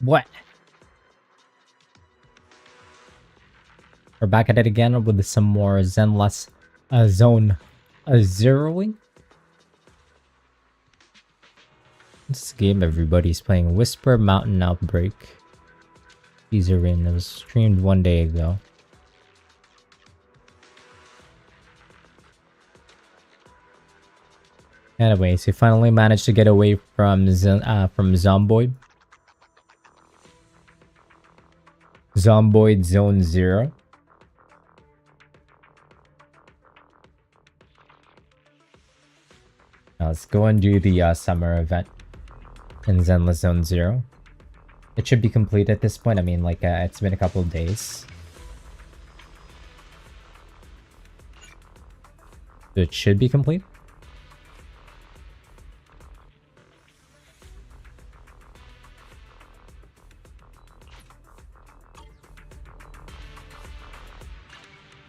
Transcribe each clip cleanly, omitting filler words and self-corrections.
What? We're back at it again with some more Zenless zone zeroing. This game everybody's playing Whisper Mountain Outbreak. These arenas streamed 1 day ago. Anyways, he finally managed to get away from Zomboid. Zomboid Zone 0. Now let's go and do the summer event in Zenless Zone 0. It should be complete at this point. I mean, like, it's been a couple of days. So it should be complete.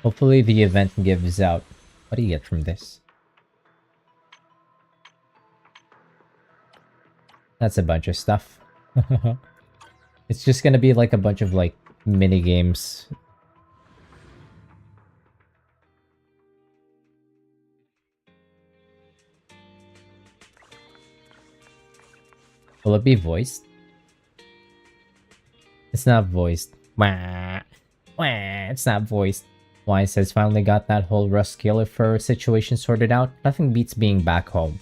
Hopefully the event gives out... What do you get from this? That's a bunch of stuff. It's just gonna be like a bunch of like mini games. Will it be voiced? It's not voiced. Wah. Wah. It's not voiced. Why says finally got that whole Rust Killer Fur situation sorted out. Nothing beats being back home.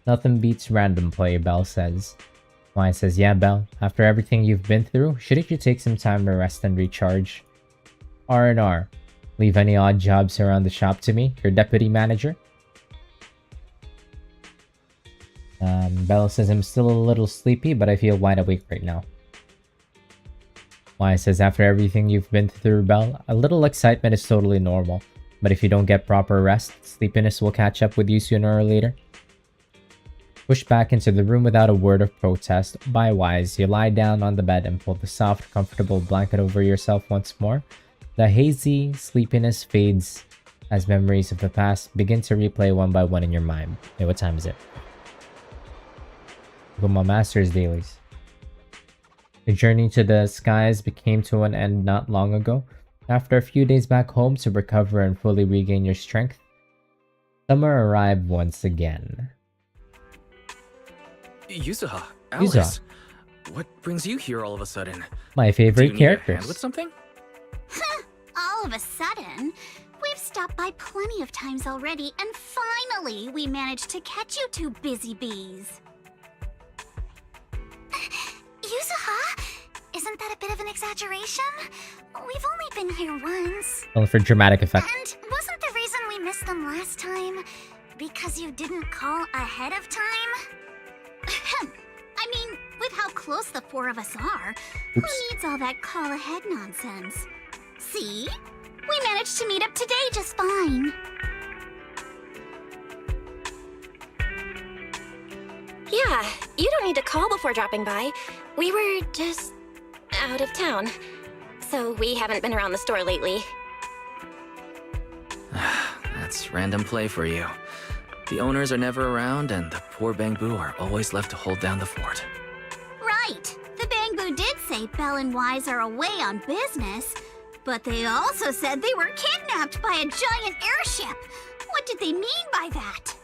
Nothing beats random play, Belle says. Why says, yeah, Belle, after everything you've been through, shouldn't you take some time to rest and recharge? R&R. Leave any odd jobs around the shop to me, your deputy manager. Belle says, I'm still a little sleepy, but I feel wide awake right now. Why says, after everything you've been through, Belle, a little excitement is totally normal. But if you don't get proper rest, sleepiness will catch up with you sooner or later. Pushed back into the room without a word of protest by Wise, you lie down on the bed and pull the soft, comfortable blanket over yourself once more. The hazy sleepiness fades as memories of the past begin to replay one by one in your mind. Hey, what time is it? Go my master's dailies. The journey to the skies came to an end not long ago. After a few days back home to recover and fully regain your strength, summer arrived once again. Yuzuha, Alice, what brings you here all of a sudden? My favorite characters. Hand with something? All of a sudden? We've stopped by plenty of times already, and finally we managed to catch you two busy bees. Yuzuha, isn't that a bit of an exaggeration? We've only been here once. Only for dramatic effect. And wasn't the reason we missed them last time because you didn't call ahead of time? I mean, with how close the four of us are, who needs all that call ahead nonsense? See? We managed to meet up today just fine. Yeah, you don't need to call before dropping by. We were just out of town, so we haven't been around the store lately. That's random play for you. The owners are never around, and the poor Bangbu are always left to hold down the fort. Right. The Bangbu did say Belle and Wise are away on business, but they also said they were kidnapped by a giant airship. What did they mean by that?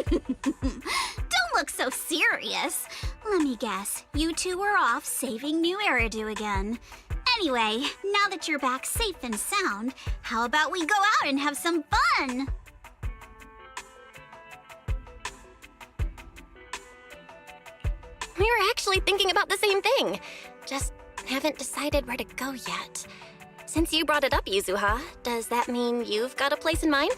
Don't look so serious. Let me guess, you two were off saving New Eridu again. Anyway, now that you're back safe and sound, how about we go out and have some fun? We were actually thinking about the same thing. Just haven't decided where to go yet. Since you brought it up, Yuzuha, does that mean you've got a place in mind?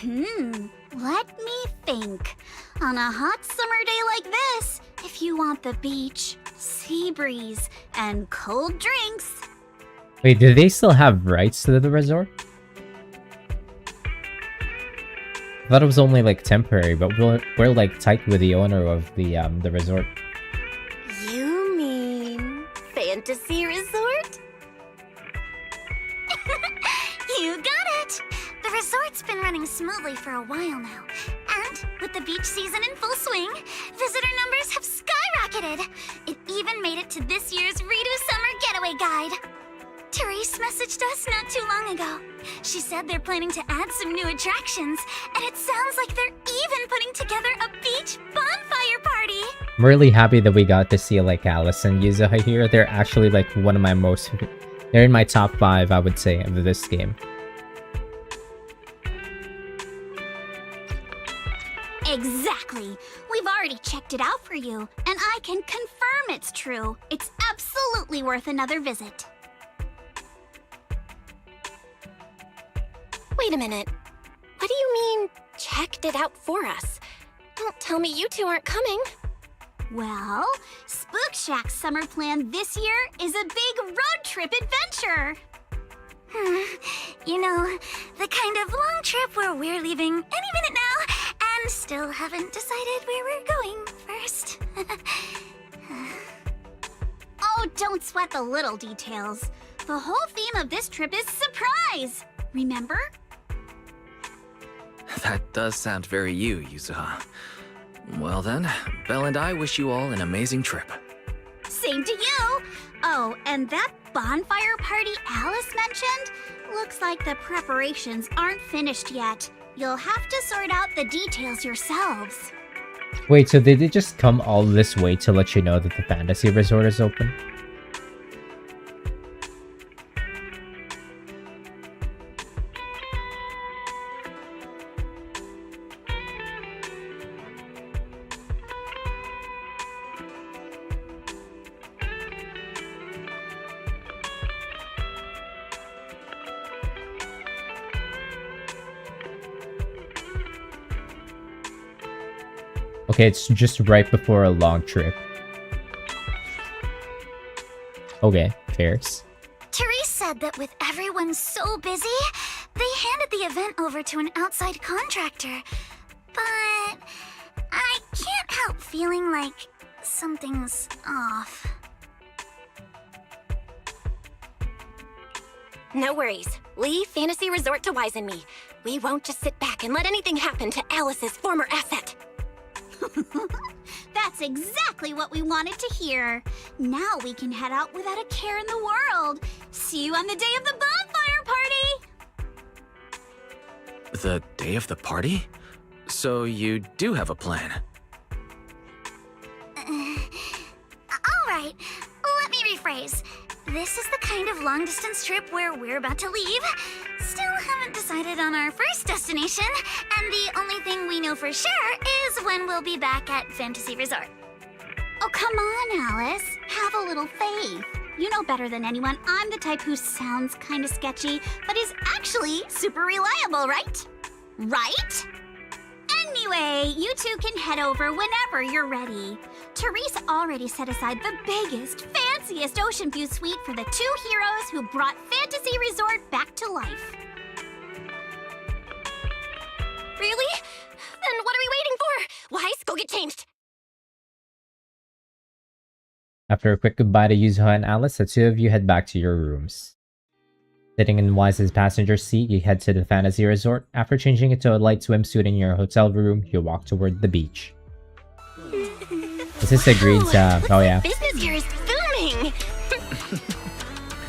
Let me think. On a hot summer day like this, if you want the beach, sea breeze, and cold drinks... Wait, do they still have rights to the resort? I thought it was only like temporary, but we're like tight with the owner of the resort. You mean Fantasy Resort? You got it! The resort's been running smoothly for a while now. And with the beach beach season in full swing. Visitor numbers have skyrocketed. It even made it to this year's Redo Summer Getaway Guide. Therese messaged us not too long ago. She said they're planning to add some new attractions, and it sounds like they're even putting together a beach bonfire party. I'm really happy that we got to see like Alice and Yuzuha here. They're actually like one of my most... They're in my top 5, I would say, of this game. Exactly. We've already checked it out for you, and I can confirm it's true. It's absolutely worth another visit. Wait a minute. What do you mean, checked it out for us? Don't tell me you two aren't coming. Well, Spook Shack's summer plan this year is a big road trip adventure. You know, the kind of long trip where we're leaving any minute now and still haven't decided where we're going first. Oh, don't sweat the little details. The whole theme of this trip is surprise. Remember? That does sound very you, Yuzuha. Well then, Belle and I wish you all an amazing trip. Same to you! Oh, and that bonfire party Alice mentioned? Looks like the preparations aren't finished yet. You'll have to sort out the details yourselves. Wait, so they did just come all this way to let you know that the fantasy resort is open? Okay, it's just right before a long trip. Okay, fairs. Therese said that with everyone so busy, they handed the event over to an outside contractor. But I can't help feeling like something's off. No worries. Leave Fantasy Resort to Wise and me. We won't just sit back and let anything happen to Alice's former asset. That's exactly what we wanted to hear. Now we can head out without a care in the world. See you on the day of the bonfire party! The day of the party? So you do have a plan? Alright, let me rephrase. This is the kind of long-distance trip where we're about to leave. Still haven't decided on our first destination, and the only thing we know for sure is when we'll be back at Fantasy Resort. Oh, come on, Alice. Have a little faith. You know better than anyone I'm the type who sounds kind of sketchy, but is actually super reliable, right? Right? Anyway, you two can head over whenever you're ready. Therese already set aside the biggest, fanciest ocean view suite for the two heroes who brought Fantasy Resort back to life. Really? Then what are we waiting for? Wise, go get changed. After a quick goodbye to Yuzuha and Alice, the two of you head back to your rooms. Sitting in Wise's passenger seat, you head to the Fantasy Resort. After changing into a light swimsuit in your hotel room, you walk toward the beach. This is agreed, oh yeah. Business here is booming.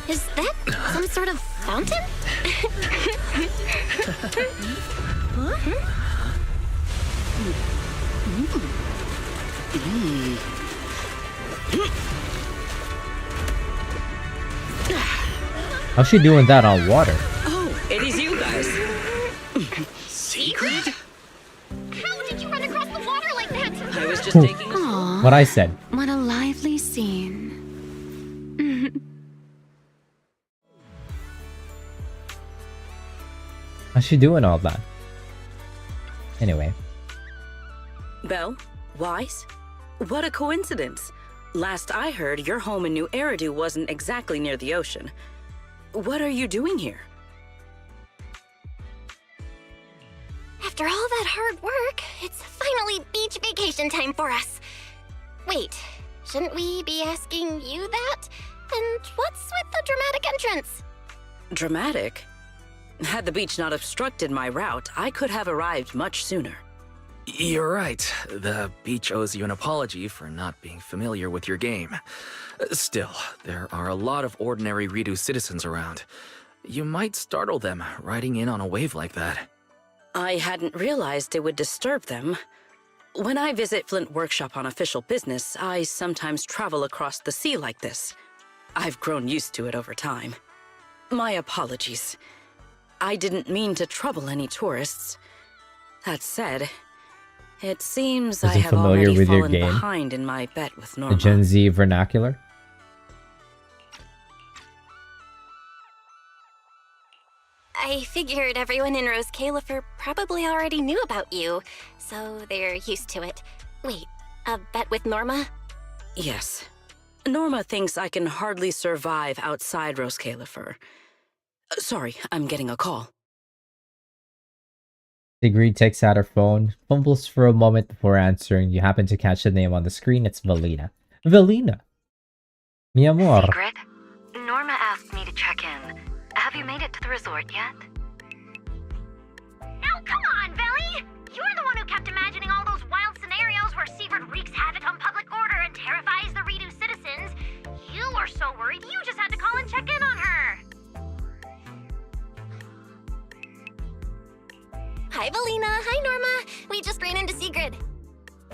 Is that some sort of fountain? How's she doing that on water? Oh, it is you guys. Secret? How did you run across the water like that? I was just taking a... Aw, What I said. what a lively scene. How's she doing all that? Anyway. Belle? Wise? What a coincidence. Last I heard, your home in New Eridu wasn't exactly near the ocean. What are you doing here? After all that hard work, it's finally beach vacation time for us. Wait, shouldn't we be asking you that? And what's with the dramatic entrance? Dramatic? Had the beach not obstructed my route, I could have arrived much sooner. You're right. The beach owes you an apology for not being familiar with your game. Still, there are a lot of ordinary Redo citizens around. You might startle them riding in on a wave like that. I hadn't realized it would disturb them. When I visit Flint Workshop on official business, I sometimes travel across the sea like this. I've grown used to it over time. My apologies. I didn't mean to trouble any tourists. That said, it seems I Wasn't have familiar already with your fallen game? behind in my bet with The Norma. Gen Z vernacular? I figured everyone in Rose Califer probably already knew about you, so they're used to it. Wait, a bet with Norma? Yes. Norma thinks I can hardly survive outside Rose Califer. Sorry, I'm getting a call. Sigrid takes out her phone, fumbles for a moment before answering. You happen to catch the name on the screen. It's Valina. Valina! Mi amor. Sigrid, Norma asked me to check in. Have you made it to the resort yet? Now come on, Belly! You're the one who kept imagining all those wild scenarios where Sigrid wreaks havoc on public order and terrifies the Redo citizens. You were so worried you just had to call and check in on her. Hi, Valina. Hi, Norma. We just ran into Sigrid.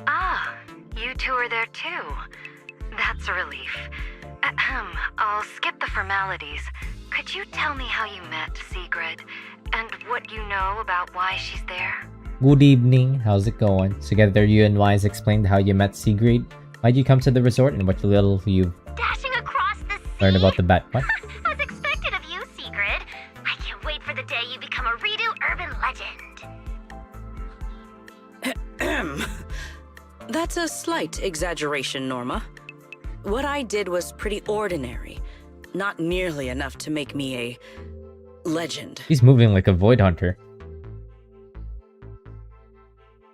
Ah, you two are there too. That's a relief. Ahem, I'll skip the formalities. Could you tell me how you met Sigrid, and what you know about why she's there? Good evening. How's it going? Together, you and Wise explained how you met Sigrid, why'd you come to the resort, and what little you've Dashing across the sea. learned about the bet. What? As expected of you, Sigrid. I can't wait for the day you become a Redo urban legend. That's a slight exaggeration, Norma. What I did was pretty ordinary. Not nearly enough to make me a legend. He's moving like a void hunter.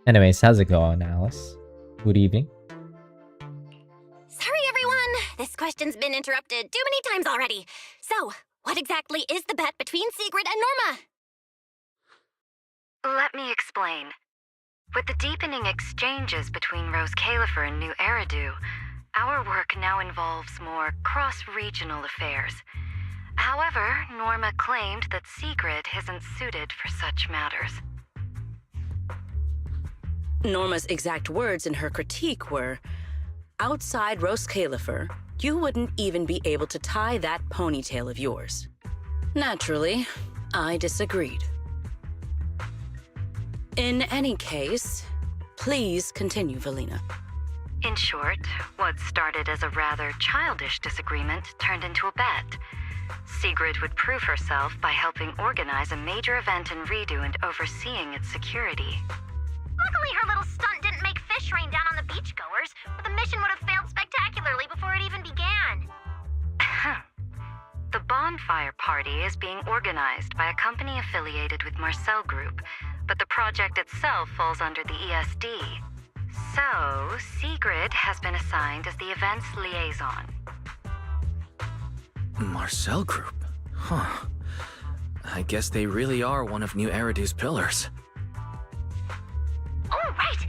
Anyways, how's it going, Alice? Good evening. Sorry, everyone. This question's been interrupted too many times already. So, what exactly is the bet between Sigrid and Norma? Let me explain. With the deepening exchanges between Rose Califer and New Eridu, our work now involves more cross-regional affairs. However, Norma claimed that Sigrid isn't suited for such matters. Norma's exact words in her critique were, outside Rose Califer, you wouldn't even be able to tie that ponytail of yours. Naturally, I disagreed. In any case, please continue, Valina. In short, what started as a rather childish disagreement turned into a bet. Sigrid would prove herself by helping organize a major event in Redo and overseeing its security. Luckily, her little stunt didn't make fish rain down on the beachgoers, or the mission would have failed spectacularly before it even began. The bonfire party is being organized by a company affiliated with Marcel Group, but the project itself falls under the ESD. So, Sigrid has been assigned as the event's liaison. Marcel Group? Huh. I guess they really are one of New Eridu's pillars. Oh, right!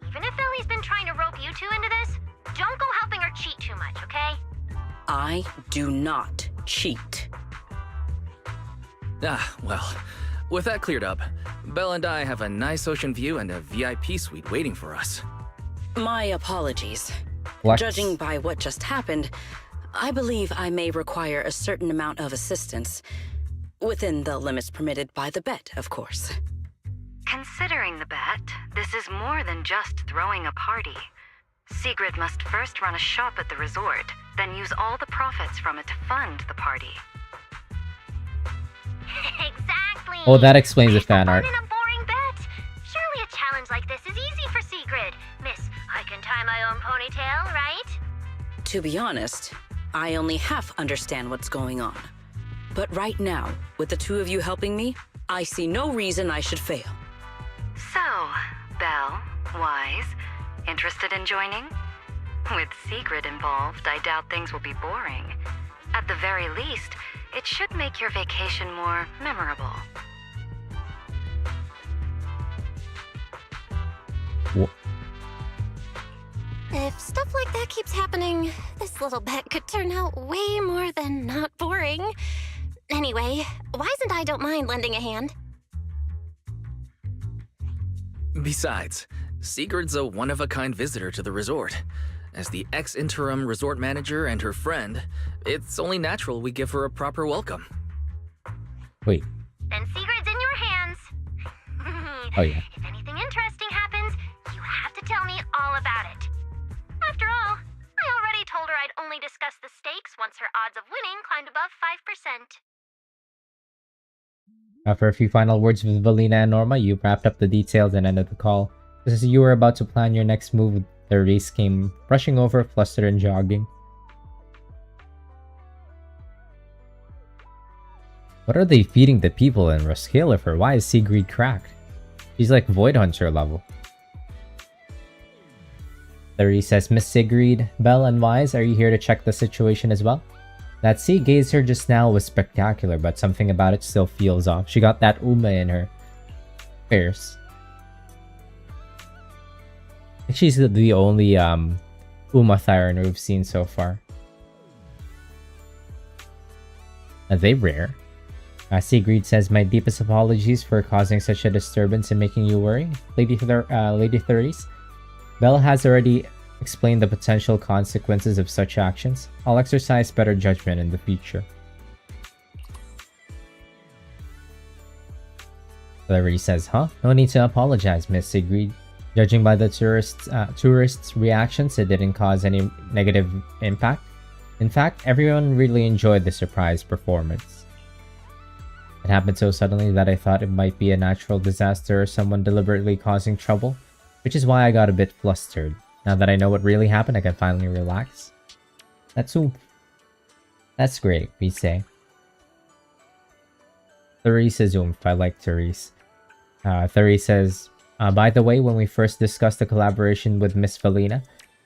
Even if Ellie's been trying to rope you two into this, don't go helping her cheat too much, okay? I do not cheat. Ah, well, with that cleared up, Belle and I have a nice ocean view and a VIP suite waiting for us. My apologies. Flex. Judging by what just happened, I believe I may require a certain amount of assistance. Within the limits permitted by the bet, of course. Considering the bet, this is more than just throwing a party. Sigrid must first run a shop at the resort, then use all the profits from it to fund the party. Exactly! Oh, that explains the fan Fun art. in a boring bet. Surely a challenge like this is easy for Sigrid. Miss, I can tie my own ponytail, right? To be honest, I only half understand what's going on. But right now, with the two of you helping me, I see no reason I should fail. So, Belle, Wise, interested in joining? With Sigrid involved, I doubt things will be boring. At the very least, it should make your vacation more memorable. If stuff like that keeps happening, this little bet could turn out way more than not boring. Anyway, Wise and I don't mind lending a hand. Besides, Sigurd's a one-of-a-kind visitor to the resort. As the ex-interim resort manager and her friend, it's only natural we give her a proper welcome. Wait. Then Sigurd's in your hands. Oh, yeah. If anything interesting happens, you have to tell me all about it. After all, I already told her I'd only discuss the stakes once her odds of winning climbed above 5%. After a few final words with Valina and Norma, you wrapped up the details and ended the call. Just as you were about to plan your next move, Therese came rushing over, flustered and jogging. What are they feeding the people in Roskilde? Why is Sigrid cracked? She's like Void Hunter level. Therese says, Miss Sigrid, Belle and Wise, are you here to check the situation as well? That sea gazer just now was spectacular, but something about it still feels off. She got that Uma in her. Fierce. I think she's the only Uma Thyron we've seen so far. Are they rare? Sigrid says, my deepest apologies for causing such a disturbance and making you worry, Lady Therese. Belle has already explained the potential consequences of such actions. I'll exercise better judgment in the future. Therese says, huh? No need to apologize, Miss Sigrid. Judging by the tourists' reactions, it didn't cause any negative impact. In fact, everyone really enjoyed the surprise performance. It happened so suddenly that I thought it might be a natural disaster or someone deliberately causing trouble, which is why I got a bit flustered. Now that I know what really happened, I can finally relax. That's great, we say. Therese says oomph. I like Therese. Therese says, by the way, when we first discussed the collaboration with Miss Valina,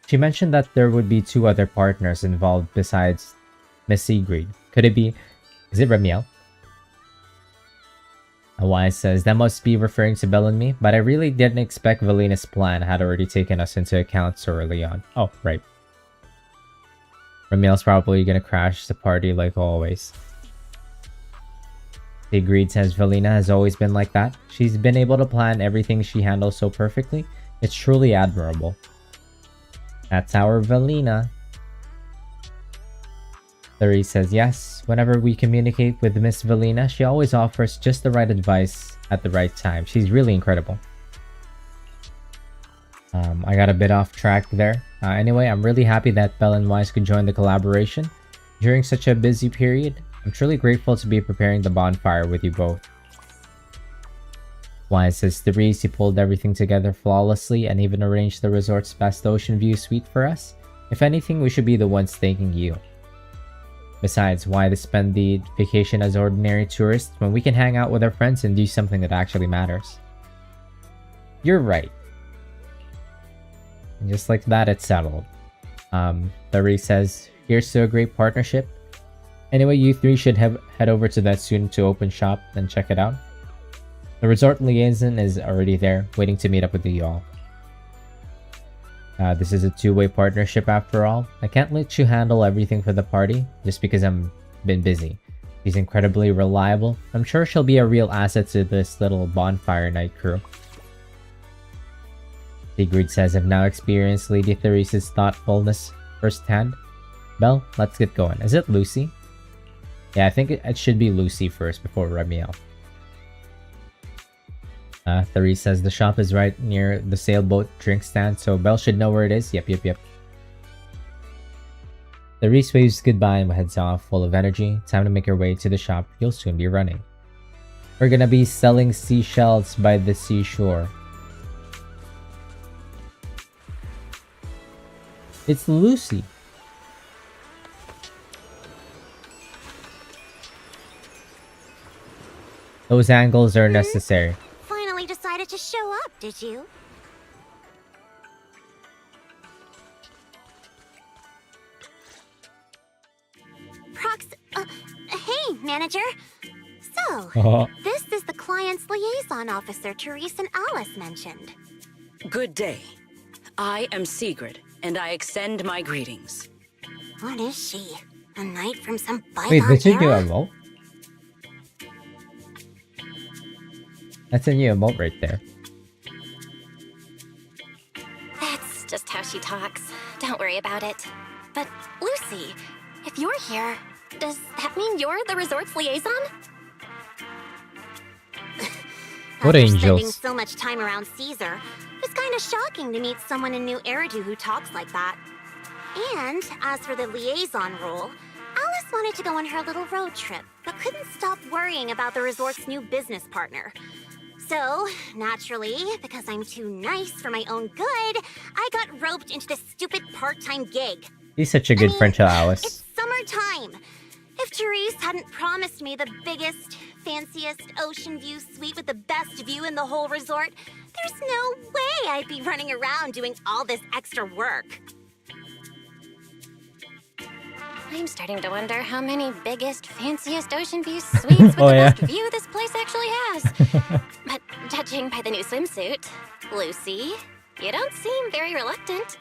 she mentioned that there would be 2 other partners involved besides Miss Sigrid. Could it be... Is it remielle? Wise says, that must be referring to Belle and me, but I really didn't expect Valina's plan had already taken us into account so early on. Oh, right. Remielle's probably gonna crash the party like always. Sigrid says Valina has always been like that. She's been able to plan everything she handles so perfectly. It's truly admirable. That's our Valina. Therese says, yes, whenever we communicate with Miss Valina, she always offers just the right advice at the right time. She's really incredible. I got a bit off track there. Anyway, I'm really happy that Belle and Wise could join the collaboration during such a busy period. I'm truly grateful to be preparing the bonfire with you both. Wise says, Therese, you pulled everything together flawlessly and even arranged the resort's best ocean view suite for us. If anything, we should be the ones thanking you. Besides, why to spend the vacation as ordinary tourists when we can hang out with our friends and do something that actually matters? You're right. And just like that, it's settled. Therese says, here's to a great partnership. Anyway, you 3 should head over to that soon to open shop and check it out. The resort liaison is already there, waiting to meet up with you all. This is a 2-way partnership after all. I can't let you handle everything for the party just because I'm been busy. She's incredibly reliable. I'm sure she'll be a real asset to this little bonfire night crew. Sigrid says, I've now experienced Lady Therese's thoughtfulness firsthand. Belle, let's get going. Is it Lucy? Yeah, I think it should be Lucy first before Remielle. Therese says the shop is right near the sailboat drink stand, so Belle should know where it is. Yep. Therese waves goodbye and heads off, full of energy. Time to make her way to the shop. You'll soon be running. We're gonna be selling seashells by the seashore. It's Lucy. Those angles are necessary. Finally decided to show up, did you? Hey, manager. So, this is the client's liaison officer Therese and Alice mentioned. Good day. I am Sigrid, and I extend my greetings. What is she? A knight from some bygone Wait, that's a new era? emote? That's a new emote right there. That's just how she talks. Don't worry about it. But, Lucy, if you're here, does that mean you're the resort's liaison? What After spending angels. so much time around Caesar, it's kind of shocking to meet someone in New Eridu who talks like that. And as for the liaison role, Alice wanted to go on her little road trip, but couldn't stop worrying about the resort's new business partner. So, naturally, because I'm too nice for my own good, I got roped into this stupid part-time gig. He's such a good friend to Alice. It's summertime. If Therese hadn't promised me the biggest, fanciest ocean view suite with the best view in the whole resort, there's no way I'd be running around doing all this extra work. I'm starting to wonder how many biggest, fanciest ocean view suites with Oh, the yeah. best view this place actually has. But judging by the new swimsuit, Lucy, you don't seem very reluctant.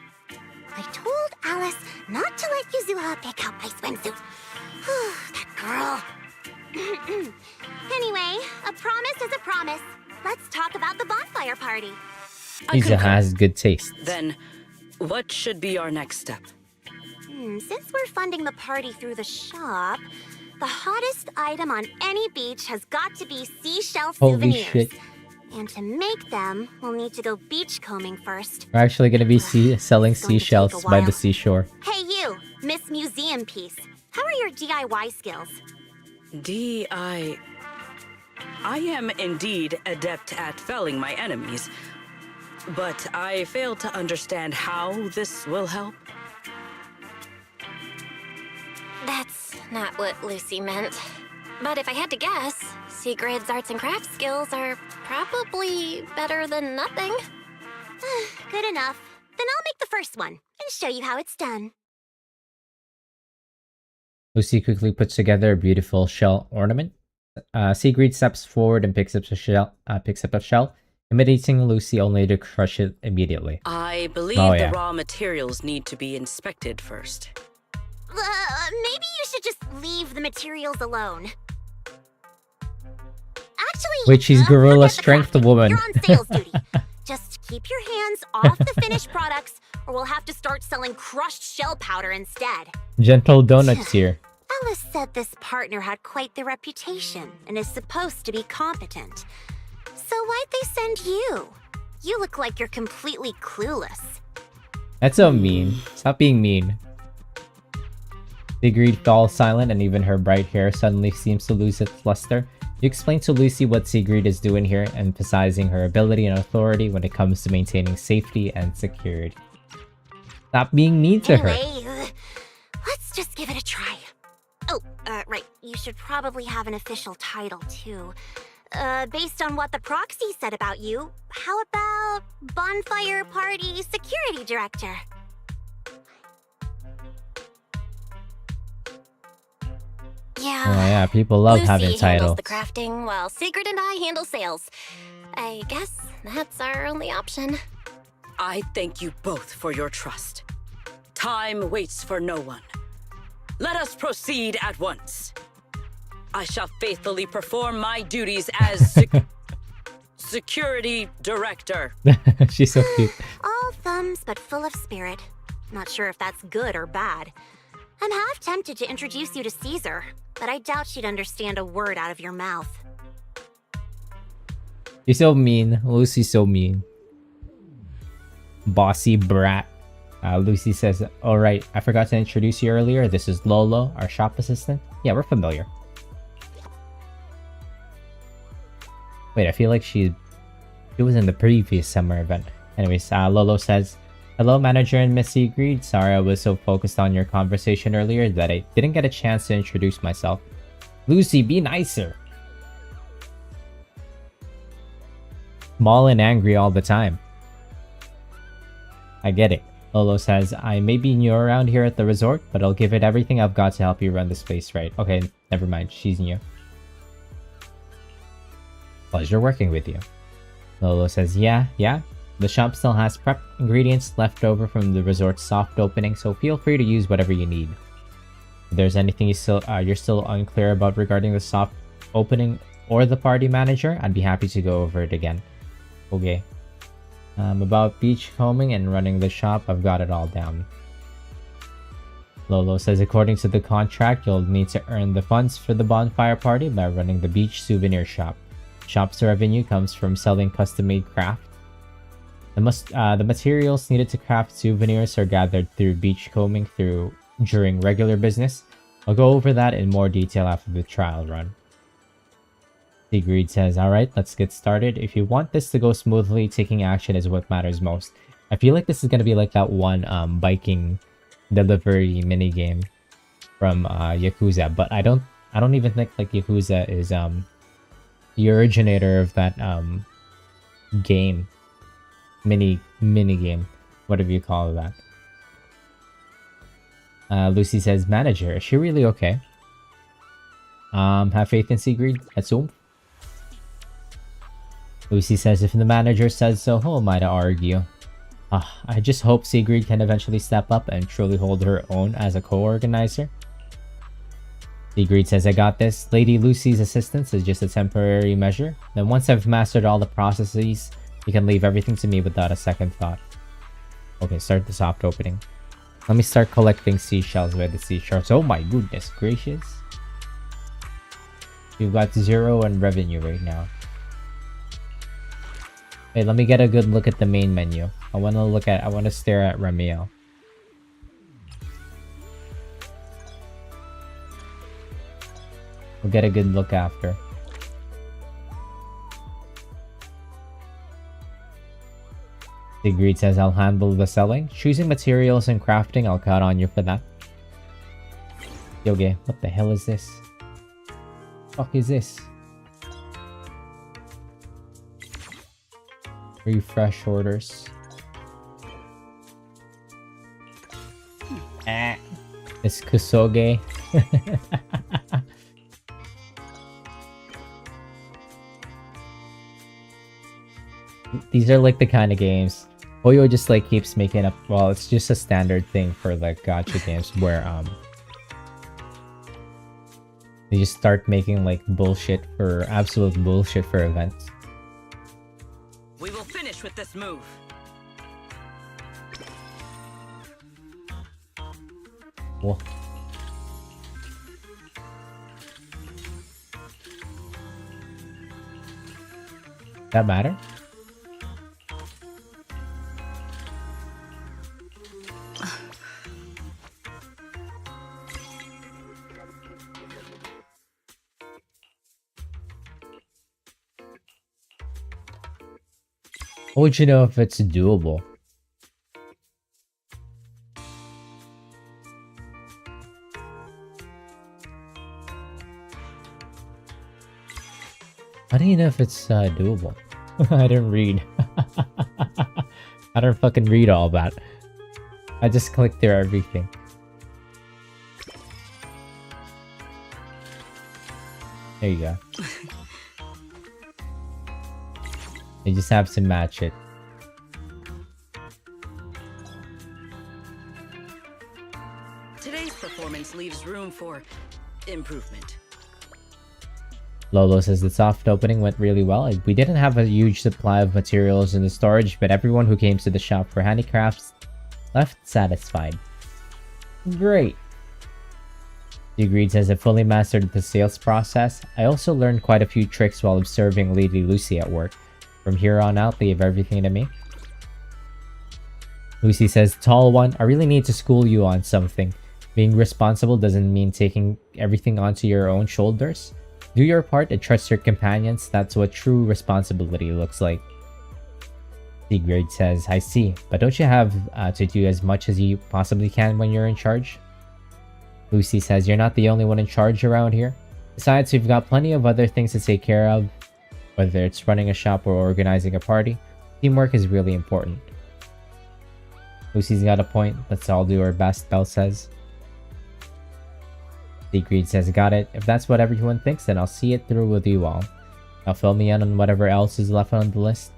I told Alice not to let Yuzuha pick out my swimsuit. That girl. Anyway, a promise is a promise. Let's talk about the bonfire party. I Yuzuha concur. has good taste. Then, what should be our next step? Since we're funding the party through the shop, the hottest item on any beach has got to be seashell Holy souvenirs. shit. And to make them, we'll need to go beachcombing first. We're actually gonna be selling It's going to take seashells a by the while. seashore. Hey you, Miss Museum Piece. How are your DIY skills? I am indeed adept at felling my enemies, but I fail to understand how this will help. That's not what Lucy meant. But if I had to guess, Sigrid's arts and crafts skills are probably better than nothing. Good enough. Then I'll make the first one and show you how it's done. Lucy quickly puts together a beautiful shell ornament. Sigrid steps forward and picks up a shell, imitating Lucy only to crush it immediately. I believe Oh, yeah. the raw materials need to be inspected first. Maybe you should just leave the materials alone. Actually, Wait, she's gorilla forget the strength crafting. woman. You're on sales duty. Just keep your hands off the finished products, or we'll have to start selling crushed shell powder instead. Gentle donuts here. Alice said this partner had quite the reputation and is supposed to be competent. So why'd they send you? You look like you're completely clueless. That's so mean. Stop being mean. Sigrid falls silent and even her bright hair suddenly seems to lose its luster. You explain to Lucy what Sigrid is doing here, emphasizing her ability and authority when it comes to maintaining safety and security. Stop being mean to her. Anyway, let's just give it a try. Oh, right. You should probably have an official title, too. Based on what the proxy said about you, how about Bonfire Party Security Director? Yeah. Oh yeah, people love Lucy having handles titles. the crafting, while Sigrid and I handle sales. I guess that's our only option. I thank you both for your trust. Time waits for no one. Let us proceed at once. I shall faithfully perform my duties as security director. She's so cute. All thumbs but full of spirit. Not sure if that's good or bad. I'm half tempted to introduce you to Caesar, but I doubt she'd understand a word out of your mouth. She's so mean. Lucy's so mean. Bossy brat. Lucy says, alright, I forgot to introduce you earlier. This is Lolo, our shop assistant. Yeah, we're familiar. Wait, I feel like she was in the previous summer event. Anyways, Lolo says, hello, manager and Miss Sigrid. Sorry I was so focused on your conversation earlier that I didn't get a chance to introduce myself. Lucy, be nicer. Small and angry all the time. I get it. Lolo says, I may be new around here at the resort, but I'll give it everything I've got to help you run this place right. Okay, never mind. She's new. Pleasure working with you. Lolo says, yeah. The shop still has prep ingredients left over from the resort's soft opening, so feel free to use whatever you need. If there's anything you're still unclear about regarding the soft opening or the party manager, I'd be happy to go over it again. Okay. About beach combing and running the shop, I've got it all down. Lolo says according to the contract, you'll need to earn the funds for the bonfire party by running the beach souvenir shop. Shop's revenue comes from selling custom-made craft. The materials needed to craft souvenirs are gathered through beach combing during regular business. I'll go over that in more detail after the trial run. Sigrid says, alright, let's get started. If you want this to go smoothly, taking action is what matters most. I feel like this is gonna be like that one biking delivery minigame from Yakuza, but I don't even think like Yakuza is the originator of that game. Mini game, whatever you call that. Lucy says, manager, is she really okay? Have faith in Sigrid. Assume. Lucy says, if the manager says so, who am I to argue? I just hope Sigrid can eventually step up and truly hold her own as a co-organizer. Sigrid says, I got this. Lady Lucy's assistance is just a temporary measure. Then once I've mastered all the processes, you can leave everything to me without a second thought. Okay, start the soft opening. Let me start collecting seashells by the seashores. Oh my goodness gracious. You've got 0 in revenue right now. Wait, let me get a good look at the main menu. I want to stare at remielle. We'll get a good look after. Sigrid says, I'll handle the selling. Choosing materials and crafting, I'll count on you for that. Yoge, what the hell is this? Fuck is this? Refresh orders. It's Kusoge. These are like the kind of games Oyo just like keeps making up. Well, it's just a standard thing for like gacha games where they just start making like absolute bullshit for events. We will finish with this move. Whoa. That matter? How would you know if it's doable? How do you know if it's doable? I didn't read. I don't fucking read all that. I just clicked through everything. There you go. You just have to match it. Today's performance leaves room for improvement. Lolo says the soft opening went really well. We didn't have a huge supply of materials in the storage, but everyone who came to the shop for handicrafts left satisfied. Great. Sigrid says I fully mastered the sales process. I also learned quite a few tricks while observing Lady Lucy at work. From here on out, leave everything to me. Lucy says, tall one, I really need to school you on something. Being responsible doesn't mean taking everything onto your own shoulders. Do your part and trust your companions. That's what true responsibility looks like. Sigrid says, I see, but don't you have to do as much as you possibly can when you're in charge? Lucy says, you're not the only one in charge around here. Besides, we've got plenty of other things to take care of. Whether it's running a shop or organizing a party, teamwork is really important. Lucy's got a point. Let's all do our best, Belle says. Sigrid says, got it. If that's what everyone thinks, then I'll see it through with you all. Now fill me in on whatever else is left on the list.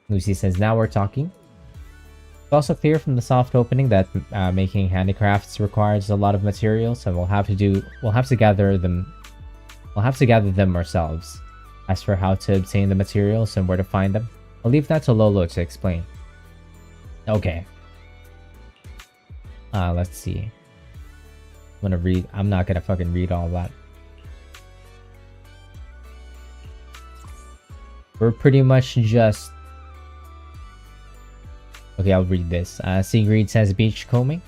Lucy says, now we're talking. It's also clear from the soft opening that making handicrafts requires a lot of materials, and we'll have to gather them ourselves. As for how to obtain the materials and where to find them, I'll leave that to Lolo to explain. Okay. Let's see. I'm not gonna fucking read all that. We're pretty much just... Okay, I'll read this. Sigrid says beach combing.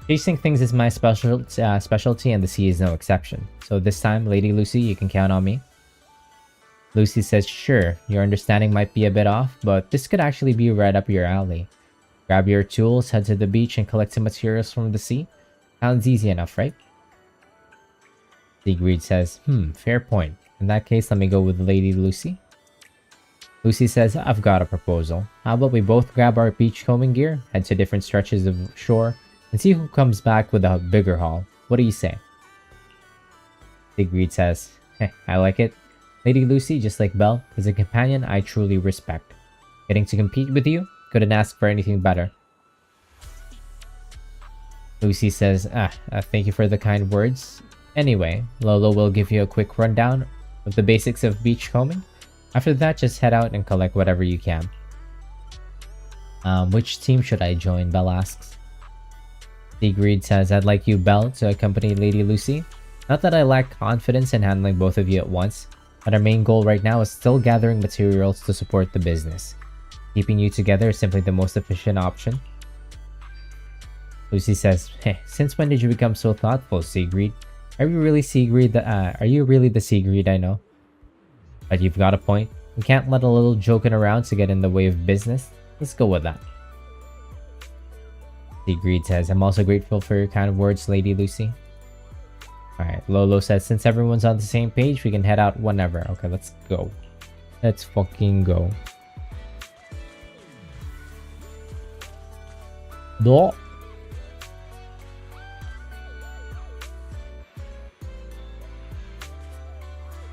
Chasing things is my specialty, and the sea is no exception. So this time, Lady Lucy, you can count on me. Lucy says, sure, your understanding might be a bit off, but this could actually be right up your alley. Grab your tools, head to the beach, and collect some materials from the sea. Sounds easy enough, right? Sigrid says, fair point. In that case, let me go with Lady Lucy. Lucy says, I've got a proposal. How about we both grab our beachcombing gear, head to different stretches of shore, and see who comes back with a bigger haul. What do you say? Sigrid says, I like it. Lady Lucy, just like Belle, is a companion I truly respect. Getting to compete with you? Couldn't ask for anything better. Lucy says, thank you for the kind words. Anyway, Lolo will give you a quick rundown of the basics of beachcombing. After that, just head out and collect whatever you can. Which team should I join? Belle asks. Sigrid says, I'd like you, Belle, to accompany Lady Lucy. Not that I lack confidence in handling both of you at once, but our main goal right now is still gathering materials to support the business. Keeping you together is simply the most efficient option. Lucy says, since when did you become so thoughtful, Sigrid? Are you really the Sigrid I know? But you've got a point. We can't let a little joking around to get in the way of business. Let's go with that. Sigrid says, I'm also grateful for your kind words, Lady Lucy. Alright, Lolo says, since everyone's on the same page, we can head out whenever. Okay, let's go. Let's fucking go. Do.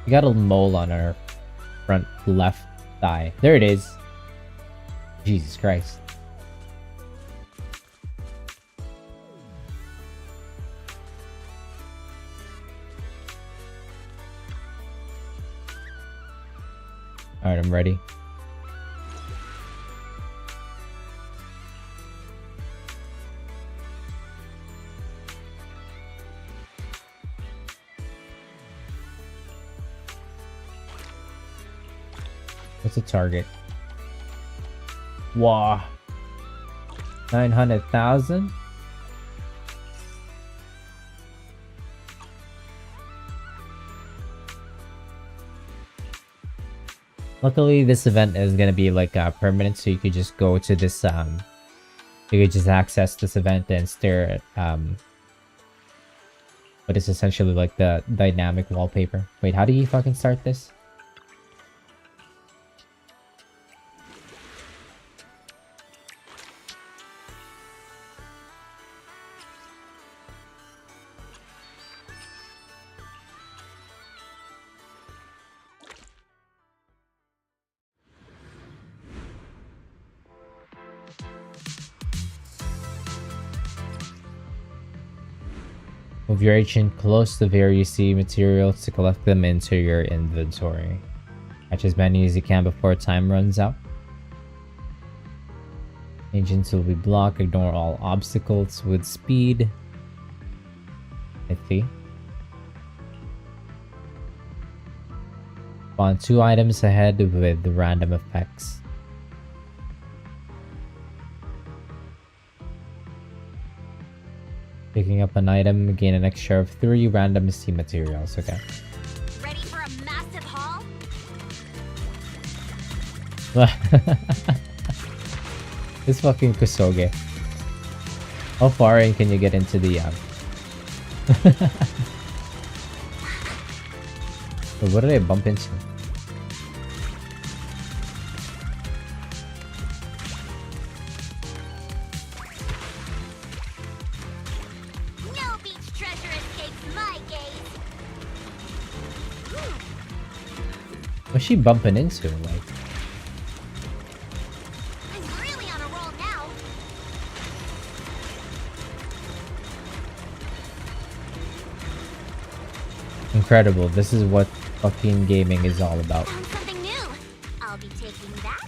We got a mole on our front left thigh. There it is. Jesus Christ. Alright, I'm ready. What's the target? Wow. 900,000? Luckily, this event is gonna be like permanent, so you could just go to this you could just access this event and stare at what is essentially like the dynamic wallpaper. Wait, how do you fucking start this? Move your agent close to various sea materials to collect them into your inventory. Catch as many as you can before time runs out. Agents will be blocked. Ignore all obstacles with speed. I see. Spawn 2 items ahead with random effects. Picking up an item, gain an extra of 3 random sea materials. Okay. Ready for a massive haul? This fucking Kusoge. How far in can you get into the What did I bump into? No beach treasure escapes my gaze. What's she bumping into? Like, Incredible. This is what fucking gaming is all about. Found something new. I'll be taking that.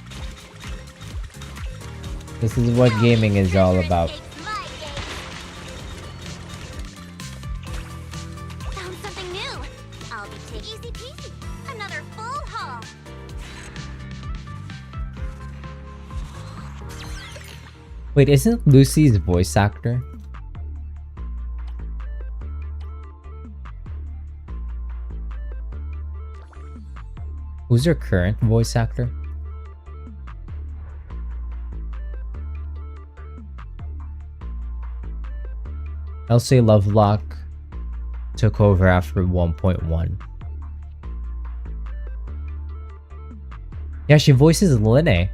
This is what gaming is all about. Found something new. I'll be taking easy peasy. Another full haul. Wait, isn't Lucy's voice actor? Who's her current voice actor? Elsie Lovelock took over after 1.1. Yeah, she voices Linne.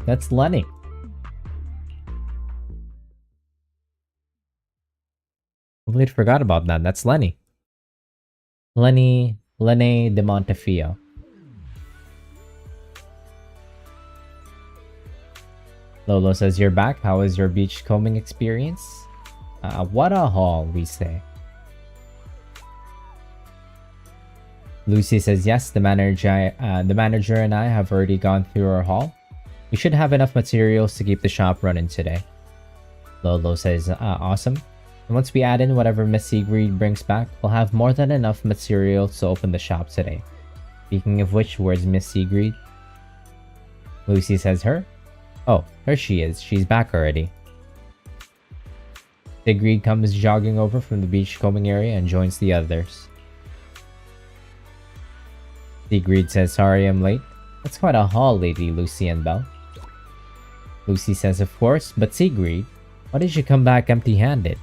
That's Lenny. Completely forgot about that. That's Lenny. Lenny de Montefio. Lolo says, you're back. How was your beachcombing experience? What a haul, we say. Lucy says, yes, the manager and I have already gone through our haul. We should have enough materials to keep the shop running today. Lolo says, awesome. And once we add in whatever Miss Sigrid brings back, we'll have more than enough materials to open the shop today. Speaking of which, where's Miss Sigrid? Lucy says, her? Oh, there she is. She's back already. Sigrid comes jogging over from the beachcombing area and joins the others. Sigrid says, sorry I'm late. That's quite a haul, Lady Lucy and Belle. Lucy says, of course, but Sigrid, why did you come back empty-handed?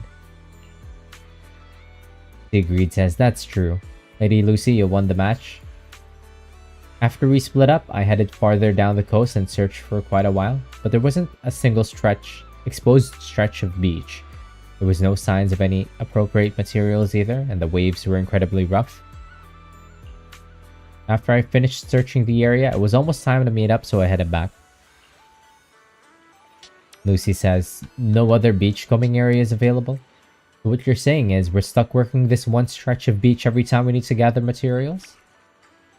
Sigrid says, that's true. Lady Lucy, you won the match. After we split up, I headed farther down the coast and searched for quite a while, but there wasn't a single exposed stretch of beach. There was no signs of any appropriate materials either, and the waves were incredibly rough. After I finished searching the area, it was almost time to meet up, so I headed back. Lucy says, no other beachcombing areas available? So what you're saying is we're stuck working this one stretch of beach every time we need to gather materials?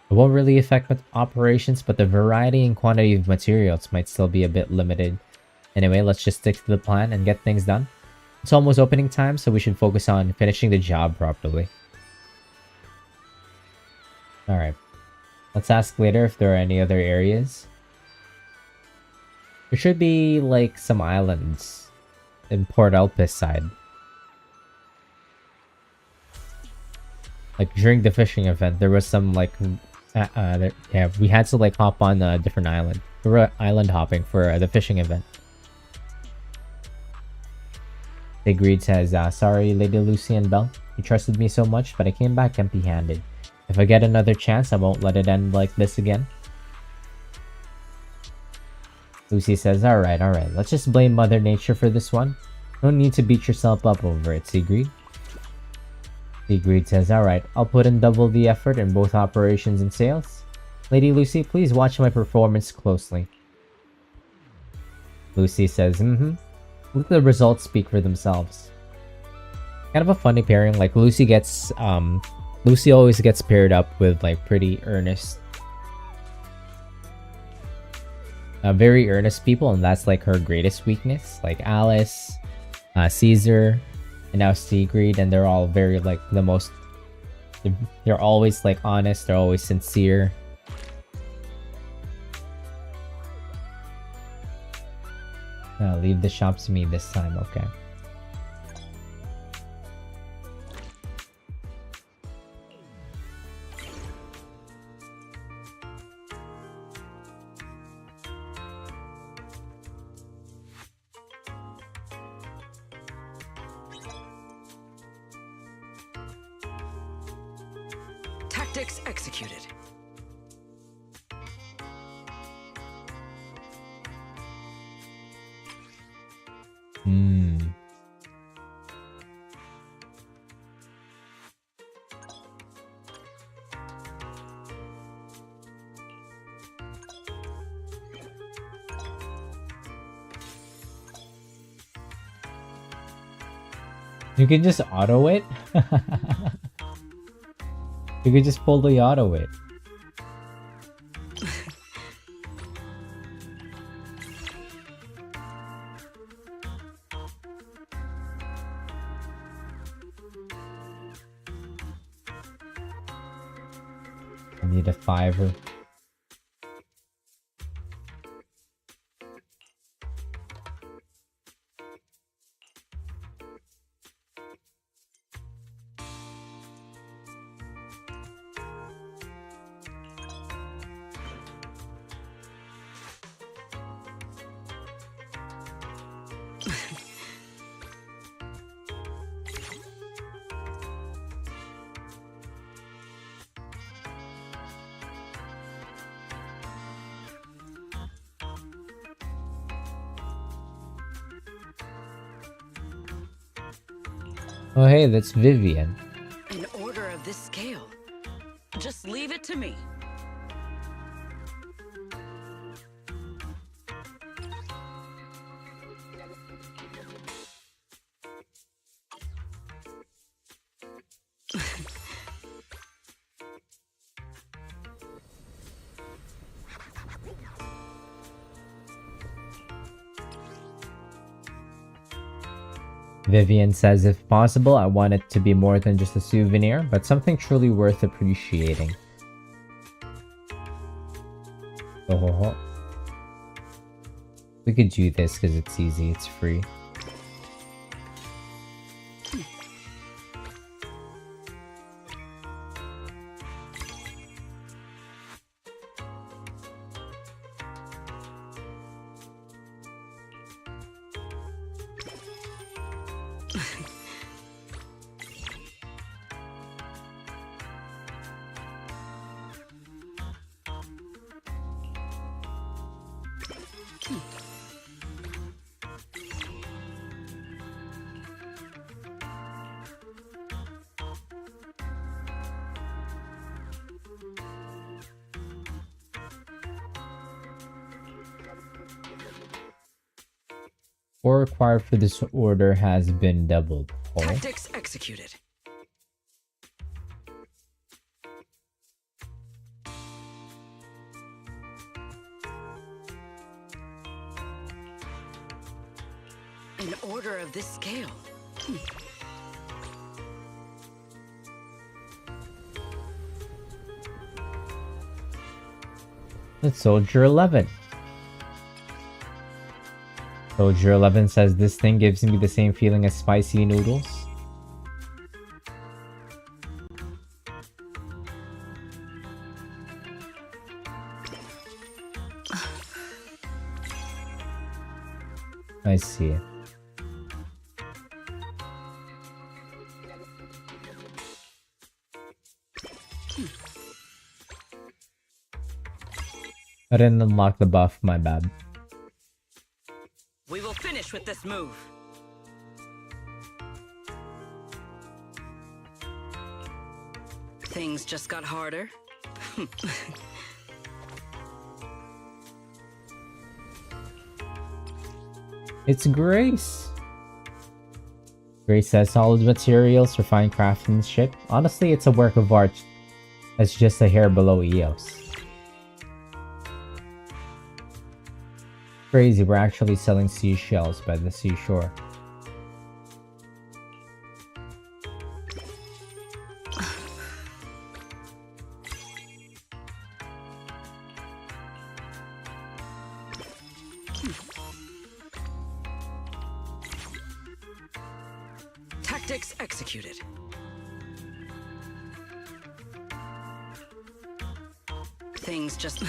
It won't really affect operations, but the variety and quantity of materials might still be a bit limited. Anyway, let's just stick to the plan and get things done. It's almost opening time, so we should focus on finishing the job properly. Alright. Let's ask later if there are any other areas. There should be, like, some islands in Port Elpis side. Like, during the fishing event, there was some, like... yeah, we had to, like, hop on a different island. We were island hopping for the fishing event. Sigrid says, sorry, Lady Lucy and Belle. You trusted me so much, but I came back empty-handed. If I get another chance, I won't let it end like this again. Lucy says, alright, let's just blame Mother Nature for this one. No need to beat yourself up over it, Sigrid. Sigrid says, alright, I'll put in double the effort in both operations and sales. Lady Lucy, please watch my performance closely. Lucy says, Let the results speak for themselves. Kind of a funny pairing, like Lucy always gets paired up with like pretty earnest, very earnest people, and that's like her greatest weakness. Like Alice, Caesar, and now Sigrid, and they're all very like they're always like honest, they're always sincere. Leave the shop to me this time, okay. Tactics executed. You can just auto it? You could just fully auto it. I need a $5. Oh hey, that's Vivian. An order of this scale. Just leave it to me. Vivian says, if possible, I want it to be more than just a souvenir, but something truly worth appreciating. Oh, we could do this because it's easy, it's free. Or required for this order has been doubled. Oh. Tactics executed. An order of this scale. It's Soldier 11. Soldier 11 says, this thing gives me the same feeling as spicy noodles. I see. I didn't unlock the buff, my bad. We will finish with this move. Things just got harder. It's Grace. Grace says, solid materials, refined craftsmanship. Honestly, it's a work of art that's just a hair below EOS. Crazy, we're actually selling seashells by the seashore. Tactics executed. Things just...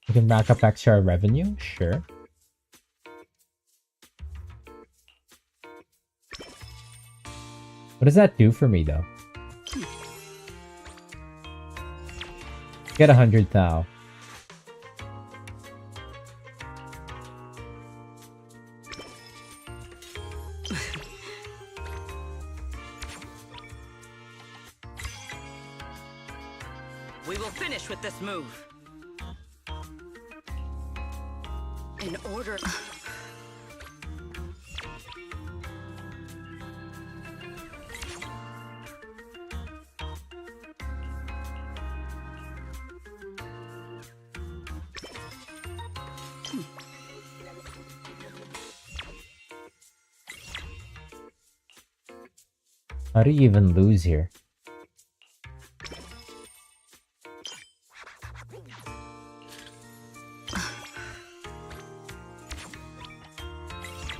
We can rack up extra revenue? Sure. What does that do for me, though? Get 100 thou. We will finish with this move. In order... How do you even lose here?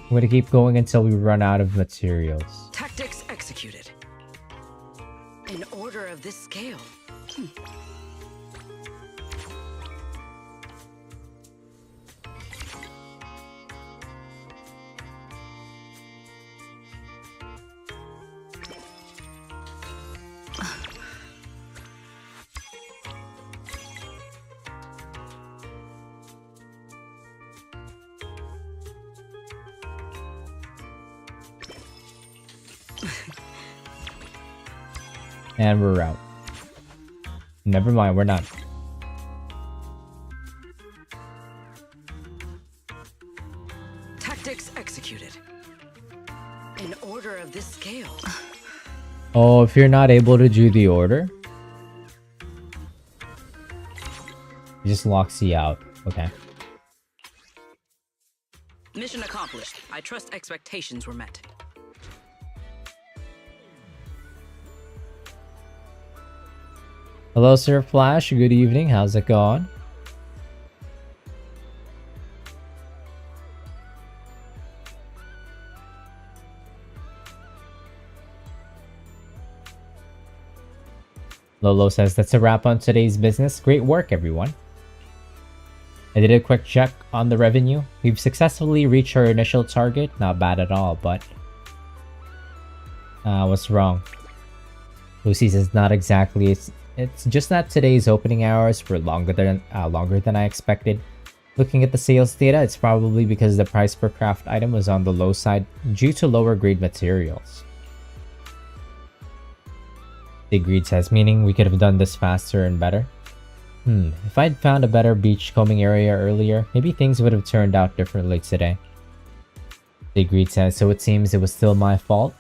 I'm gonna keep going until we run out of materials. Tactics executed. In order of this scale. And we're out. Never mind, we're not. Tactics executed. In order of this scale. Oh, if you're not able to do the order, it just locks you out. Okay. Mission accomplished. I trust expectations were met. Hello, Sir Flash. Good evening. How's it going? Lolo says that's a wrap on today's business. Great work, everyone. I did a quick check on the revenue. We've successfully reached our initial target. Not bad at all, but... what's wrong? Lucy says not exactly. It's just that today's opening hours were longer than I expected. Looking at the sales data, it's probably because the price per craft item was on the low side due to lower grade materials. Sigrid says, meaning we could have done this faster and better. If I'd found a better beach combing area earlier, maybe things would have turned out differently today. Sigrid says, so it seems it was still my fault.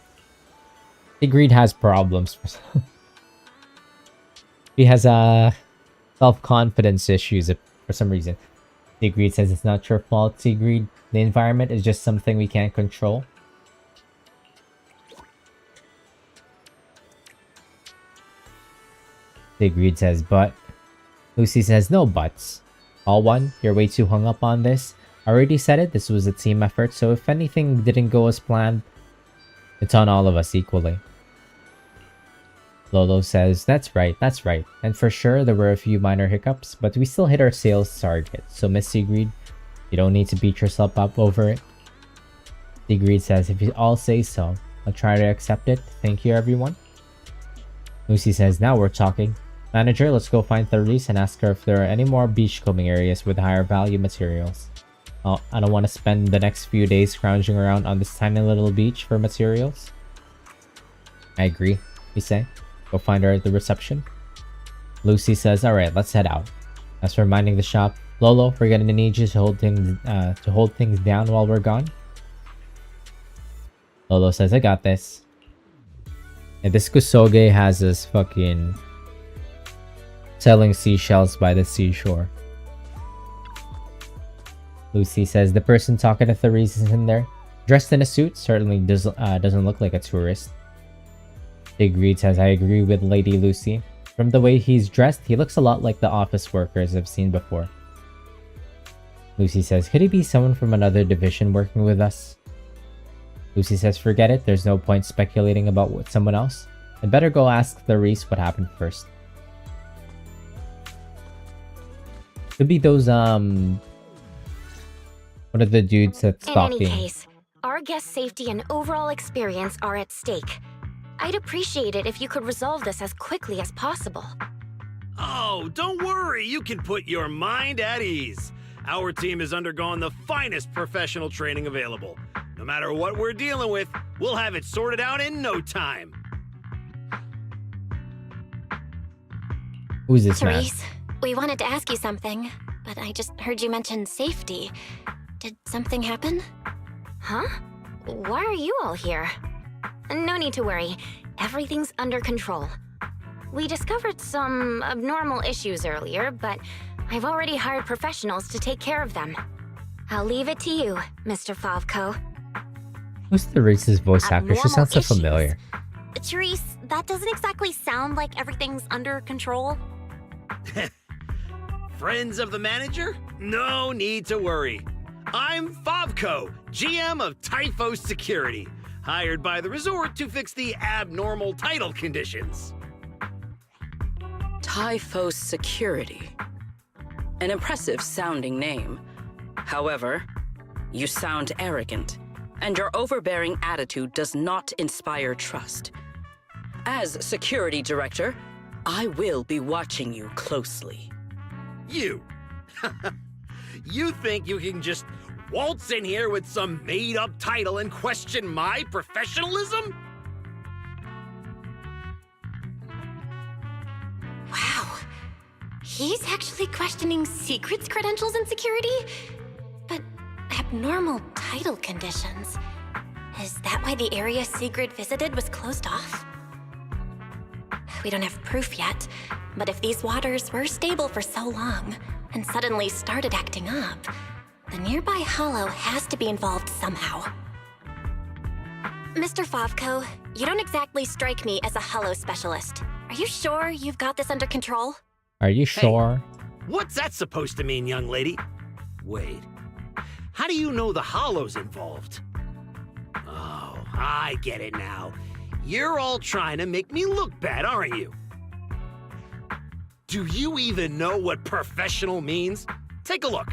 Sigrid has problems. He has self-confidence issues for some reason. Sigrid says it's not your fault, Sigrid. The environment is just something we can't control. Sigrid says, but... Lucy says, no buts. All one, you're way too hung up on this. I already said it, this was a team effort, so if anything didn't go as planned, it's on all of us equally. Lolo says, that's right. And for sure, there were a few minor hiccups, but we still hit our sales target. So Miss Sigrid, you don't need to beat yourself up over it. Sigrid says, if you all say so, I'll try to accept it. Thank you, everyone. Lucy says, now we're talking. Manager, let's go find Therese and ask her if there are any more beachcombing areas with higher value materials. Oh, I don't want to spend the next few days scrounging around on this tiny little beach for materials. I agree, you say. Go find her at the reception. Lucy says, alright, let's head out. As for minding the shop, Lolo, we're gonna need you to hold things down while we're gone. Lolo says, I got this. And this Kusoge has us fucking selling seashells by the seashore. Lucy says, the person talking to Therese is in there. Dressed in a suit, certainly doesn't look like a tourist. Sigrid says, I agree with Lady Lucy. From the way he's dressed, he looks a lot like the office workers I've seen before. Lucy says, could he be someone from another division working with us? Lucy says, forget it, there's no point speculating about someone else. I'd better go ask Therese what happened first. Could be those, what are the dudes that's stalking? In any case, our guest safety and overall experience are at stake. I'd appreciate it if you could resolve this as quickly as possible. Oh, don't worry. You can put your mind at ease. Our team has undergone the finest professional training available. No matter what we're dealing with, we'll have it sorted out in no time. Who's this man? Therese, we wanted to ask you something, but I just heard you mention safety. Did something happen? Huh? Why are you all here? No need to worry. Everything's under control. We discovered some abnormal issues earlier, but I've already hired professionals to take care of them. I'll leave it to you, Mr. Favko. Who's the racist voice actor? She sounds so familiar. Therese, that doesn't exactly sound like everything's under control. Friends of the manager? No need to worry. I'm Favko, GM of Typhos Security, hired by the resort to fix the abnormal title conditions. Typhos Security. An impressive sounding name. However, you sound arrogant, and your overbearing attitude does not inspire trust. As security director, I will be watching you closely. You. You think you can just waltz in here with some made-up title and question my professionalism? Wow. He's actually questioning secrets credentials and security? But abnormal title conditions. Is that why the area Sigrid visited was closed off? We don't have proof yet, but if these waters were stable for so long and suddenly started acting up, the nearby hollow has to be involved somehow. Mr. Favko, you don't exactly strike me as a hollow specialist. Are you sure you've got this under control? Are you sure? What's that supposed to mean, young lady? Wait. How do you know the hollow's involved? Oh, I get it now. You're all trying to make me look bad, aren't you? Do you even know what professional means? Take a look.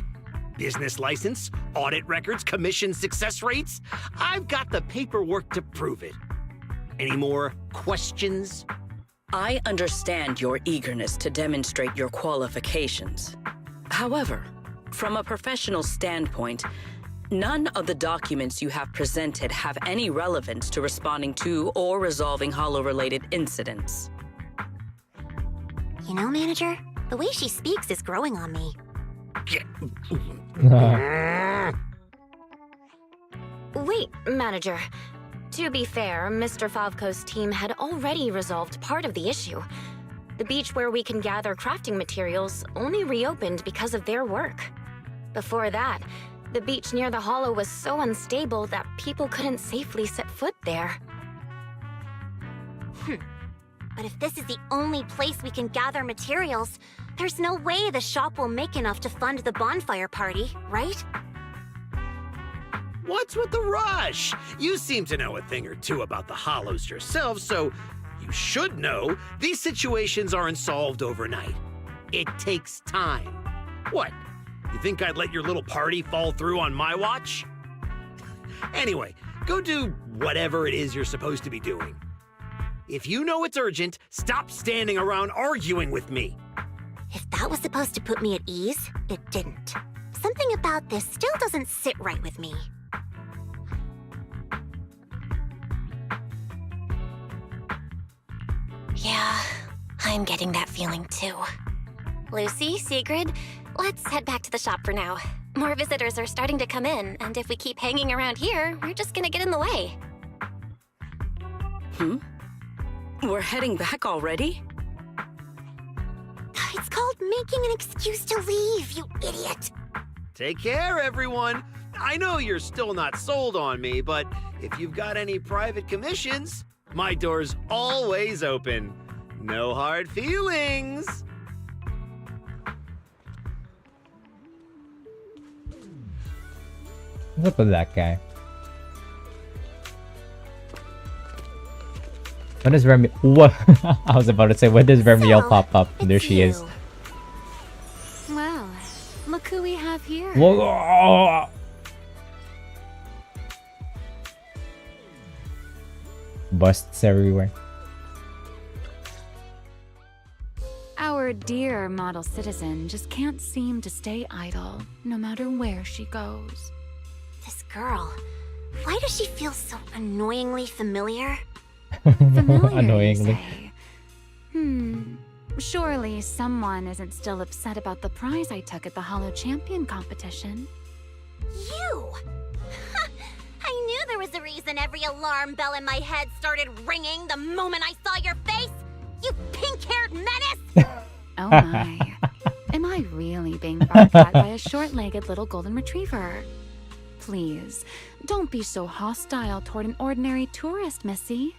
Business license, audit records, commission success rates. I've got the paperwork to prove it. Any more questions? I understand your eagerness to demonstrate your qualifications. However, from a professional standpoint, none of the documents you have presented have any relevance to responding to or resolving Hollow-related incidents. You know, manager, the way she speaks is growing on me. Wait, manager. To be fair, Mr. Favko's team had already resolved part of the issue. The beach where we can gather crafting materials only reopened because of their work. Before that, the beach near the hollow was so unstable that people couldn't safely set foot there. But if this is the only place we can gather materials, there's no way the shop will make enough to fund the bonfire party, right? What's with the rush? You seem to know a thing or two about the hollows yourself, so you should know these situations aren't solved overnight. It takes time. What? You think I'd let your little party fall through on my watch? Anyway, go do whatever it is you're supposed to be doing. If you know it's urgent, stop standing around arguing with me. If that was supposed to put me at ease, it didn't. Something about this still doesn't sit right with me. Yeah, I'm getting that feeling too. Lucy, Sigrid, let's head back to the shop for now. More visitors are starting to come in, and if we keep hanging around here, we're just gonna get in the way. We're heading back already? It's called making an excuse to leave, you idiot. Take care, everyone. I know you're still not sold on me, but if you've got any private commissions, my door's always open. No hard feelings. What's up with that guy? When does Remy... What? I was about to say, when does Remielle pop up? And there she is. Well, look who we have here. Whoa. Busts everywhere. Our dear model citizen just can't seem to stay idle, no matter where she goes. This girl, why does she feel so annoyingly familiar? Familiar, Annoyingly. you say? Surely someone isn't still upset about the prize I took at the Hollow Champion competition. You! I knew there was a reason every alarm bell in my head started ringing the moment I saw your face! You pink-haired menace! Oh my. Am I really being barked at by a short-legged little golden retriever? Please, don't be so hostile toward an ordinary tourist, Missy.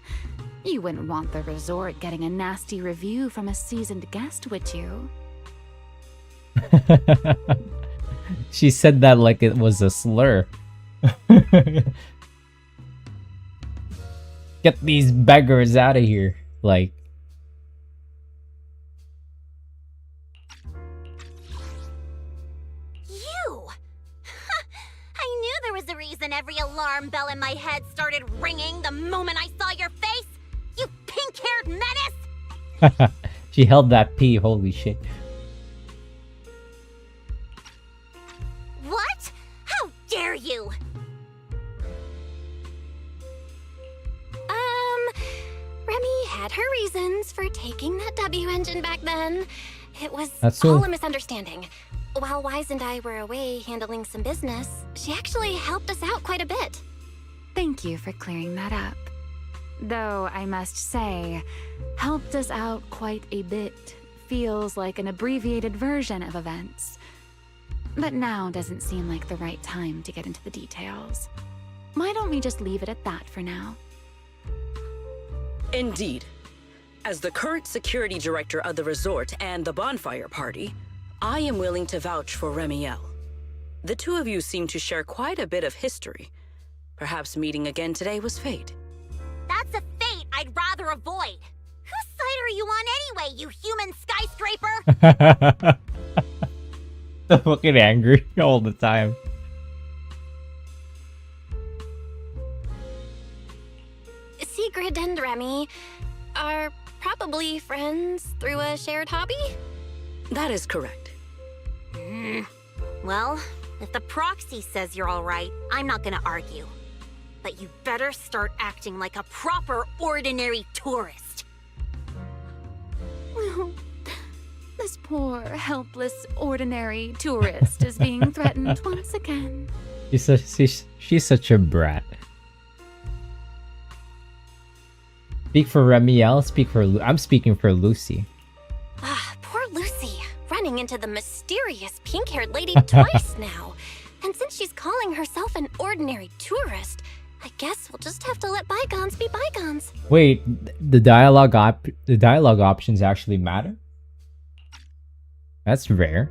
You wouldn't want the resort getting a nasty review from a seasoned guest, would you? She said that like it was a slur. Get these beggars out of here. Like, You! I knew there was a reason every alarm bell in my head started ringing the moment I saw your face! You pink-haired menace! she held that pee. Holy shit. What? How dare you! Remy had her reasons for taking that W engine back then. It was That's all all. a misunderstanding. While Wise and I were away handling some business, she actually helped us out quite a bit. Thank you for clearing that up. Though I must say, helped us out quite a bit feels like an abbreviated version of events. But now doesn't seem like the right time to get into the details. Why don't we just leave it at that for now? Indeed. As the current security director of the resort and the bonfire party, I am willing to vouch for remielle. The two of you seem to share quite a bit of history. Perhaps meeting again today was fate. That's a fate I'd rather avoid! Whose side are you on anyway, you human skyscraper? So fucking angry all the time. Sigrid and Remy are probably friends through a shared hobby? That is correct. Well, if the proxy says you're alright, I'm not gonna argue. But you better start acting like a proper ordinary tourist. This poor, helpless, ordinary tourist is being threatened once again. She's such a brat. Speak for Remielle, I'm speaking for Lucy. Ah, poor Lucy, running into the mysterious pink-haired lady twice now. And since she's calling herself an ordinary tourist, I guess we'll just have to let bygones be bygones. Wait, the dialogue options actually matter? That's rare.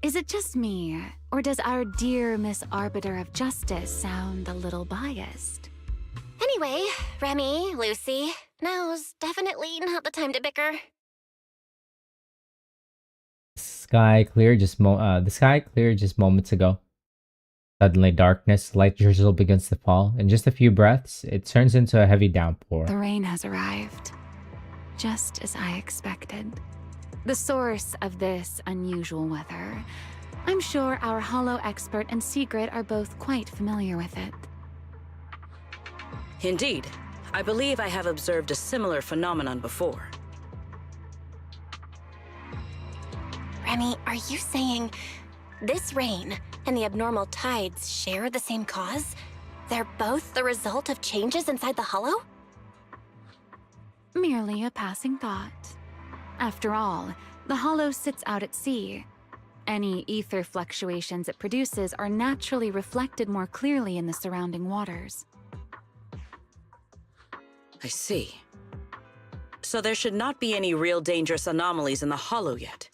Is it just me, or does our dear Miss Arbiter of Justice sound a little biased? Anyway, Remy, Lucy, now's definitely not the time to bicker. The sky cleared just moments ago. Suddenly darkness, light drizzle begins to fall. In just a few breaths, it turns into a heavy downpour. The rain has arrived, just as I expected. The source of this unusual weather, I'm sure our Hollow expert and Sigrid are both quite familiar with it. Indeed. I believe I have observed a similar phenomenon before. Remy, are you saying this rain and the abnormal tides share the same cause? They're both the result of changes inside the Hollow? Merely a passing thought. After all, the Hollow sits out at sea. Any ether fluctuations it produces are naturally reflected more clearly in the surrounding waters. I see. So there should not be any real dangerous anomalies in the Hollow yet.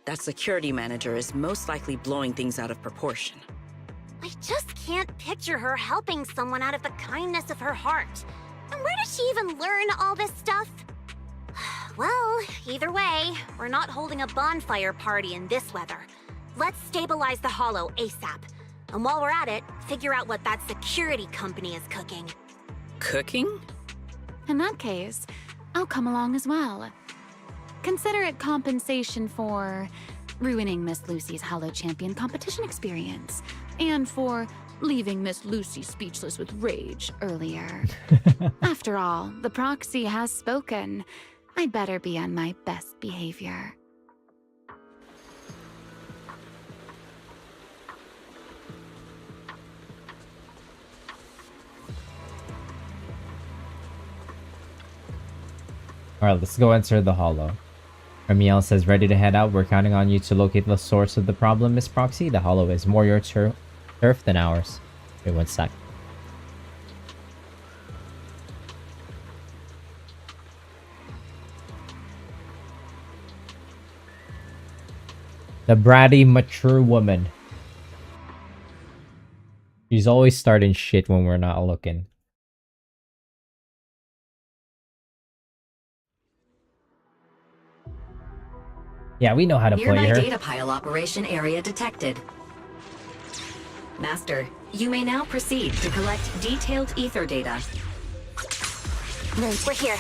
That security manager is most likely blowing things out of proportion. I just can't picture her helping someone out of the kindness of her heart. And where does she even learn all this stuff? Well, either way, we're not holding a bonfire party in this weather. Let's stabilize the Hollow ASAP. And while we're at it, figure out what that security company is cooking. Cooking? In that case, I'll come along as well. Consider it compensation for ruining Miss Lucy's Hollow Champion competition experience, and for leaving Miss Lucy speechless with rage earlier. After all, the proxy has spoken. I'd better be on my best behavior. Alright, let's go enter the hollow. Remielle says, ready to head out. We're counting on you to locate the source of the problem, Miss Proxy. The hollow is more your turf than ours. Wait 1 sec. The bratty, mature woman. She's always starting shit when we're not looking. Yeah, we know how to play Nearby her. data pile operation area detected. Master, you may now proceed to collect detailed ether data. Right, we're here.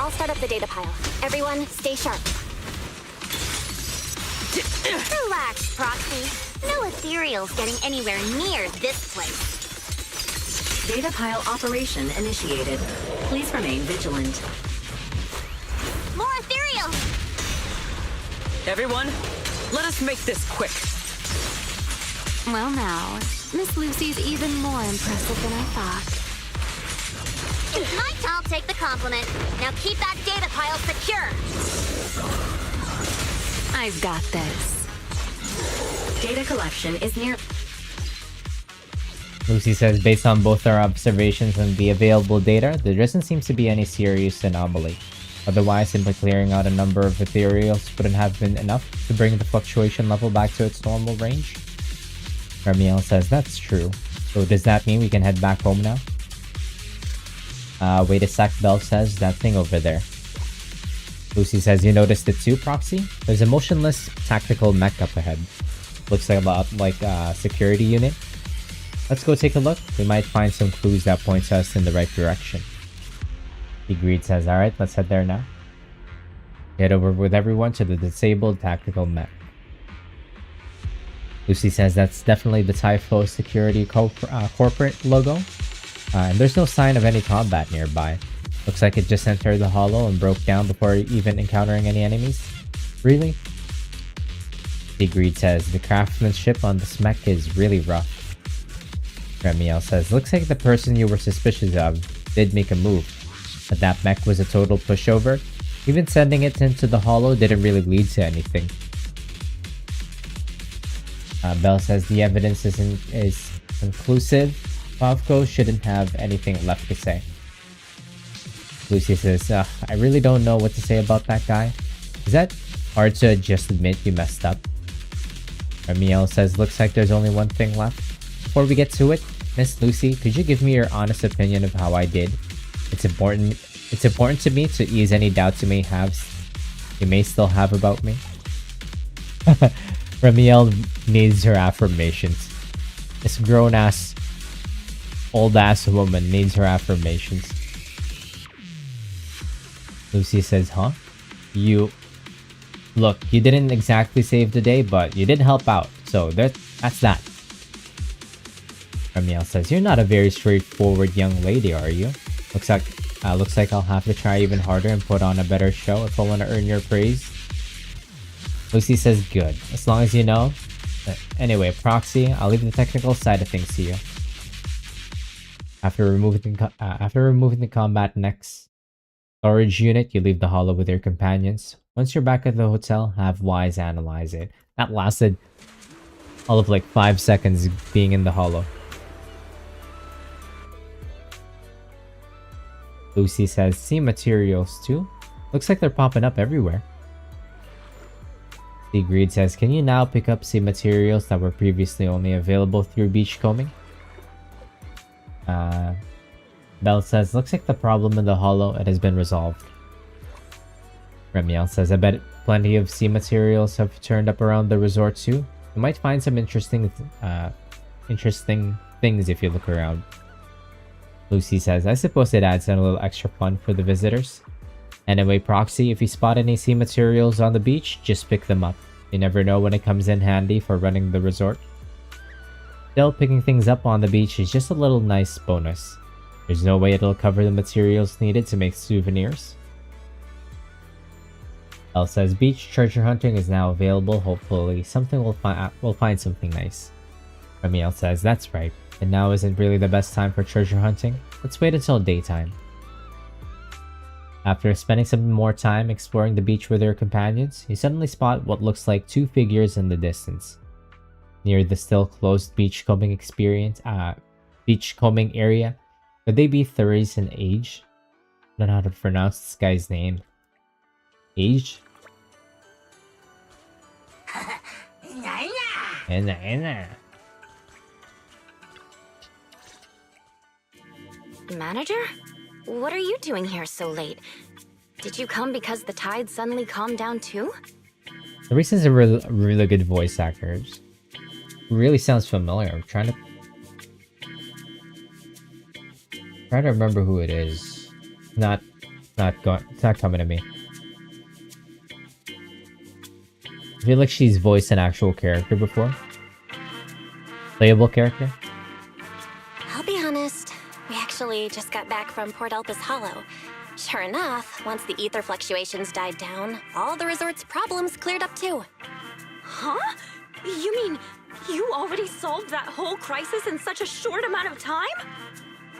I'll start up the data pile. Everyone, stay sharp. Relax, Proxy. No ethereal's getting anywhere near this place. Data pile operation initiated. Please remain vigilant. More ethereal! Everyone, let us make this quick. Well now, Miss Lucy's even more impressive than I thought. I'll take the compliment. Now keep that data pile secure. I've got this. Data collection is near. Lucy says, based on both our observations and the available data, there doesn't seem to be any serious anomaly. Otherwise, simply clearing out a number of ethereals wouldn't have been enough to bring the fluctuation level back to its normal range. Remielle says, that's true. So does that mean we can head back home now? Wait a sec, Belle says, that thing over there. Lucy says, you noticed it too, Proxy? There's a motionless tactical mech up ahead. Looks like a security unit. Let's go take a look. We might find some clues that point us in the right direction. Agreed says, alright, let's head there now. Head over with everyone to the disabled tactical mech. Lucy says that's definitely the Typho security corporate logo. And there's no sign of any combat nearby. Looks like it just entered the hollow and broke down before even encountering any enemies. Really? Agreed says, the craftsmanship on this mech is really rough. Remielle says, looks like the person you were suspicious of did make a move. But that mech was a total pushover. Even sending it into the hollow didn't really lead to anything. Belle says the evidence is conclusive. Pavko shouldn't have anything left to say. Lucy says, I really don't know what to say about that guy. Is that hard to just admit you messed up? Remielle says, looks like there's only one thing left. Before we get to it, Miss Lucy, could you give me your honest opinion of how I did? It's important to me to ease any doubts you may still have about me. Remielle needs her affirmations. This grown-ass, old-ass woman needs her affirmations. Lucy says, huh? Look, you didn't exactly save the day, but you did help out, so that's that. Remielle says, you're not a very straightforward young lady, are you? Looks like I'll have to try even harder and put on a better show if I want to earn your praise. Lucy says, good, as long as you know. Anyway, Proxy, I'll leave the technical side of things to you. After removing the combat next storage unit, you leave the hollow with your companions. Once you're back at the hotel, have Wise analyze it. That lasted all of like 5 seconds being in the hollow. Lucy says, see materials too? Looks like they're popping up everywhere. Sigrid says, can you now pick up sea materials that were previously only available through beachcombing? Belle says, looks like the problem in the hollow, it has been resolved. Remielle says, I bet plenty of sea materials have turned up around the resort too. You might find some interesting things if you look around. Lucy says, I suppose it adds in a little extra fun for the visitors. Anyway, Proxy, if you spot any sea materials on the beach, just pick them up. You never know when it comes in handy for running the resort. Still, picking things up on the beach is just a little nice bonus. There's no way it'll cover the materials needed to make souvenirs. Elle says beach treasure hunting is now available. Hopefully something we'll find something nice. Remielle says that's right, and now isn't really the best time for treasure hunting. Let's wait until daytime. After spending some more time exploring the beach with her companions, you suddenly spot what looks like two figures in the distance. Near the still closed beachcombing area, could they be Therese and Age? I don't know how to pronounce this guy's name. Age? Manager? What are you doing here so late? Did you come because the tide suddenly calmed down too? Therese is a really good voice actor. Really sounds familiar. I'm trying to remember who it is. It's not coming to me. I feel like she's voiced an actual character before. Playable character. I'll be honest, we actually just got back from Port Elpis Hollow. Sure enough, once the ether fluctuations died down, all the resort's problems cleared up too. Huh? You mean you already solved that whole crisis in such a short amount of time?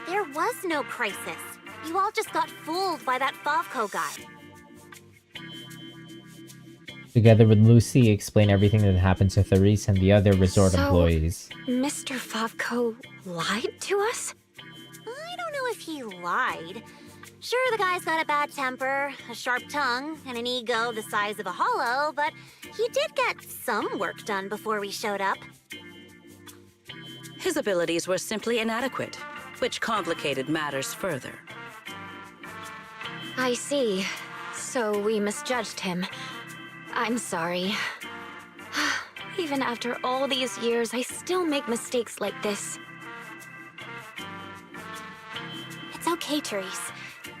There was no crisis. You all just got fooled by that Favco guy. Together with Lucy, explain everything that happened to Therese and the other resort employees. Mr. Favco lied to us? I don't know if he lied. Sure, the guy's got a bad temper, a sharp tongue, and an ego the size of a hollow, but he did get some work done before we showed up. His abilities were simply inadequate, which complicated matters further. I see. So we misjudged him. I'm sorry. Even after all these years, I still make mistakes like this. It's okay, Therese.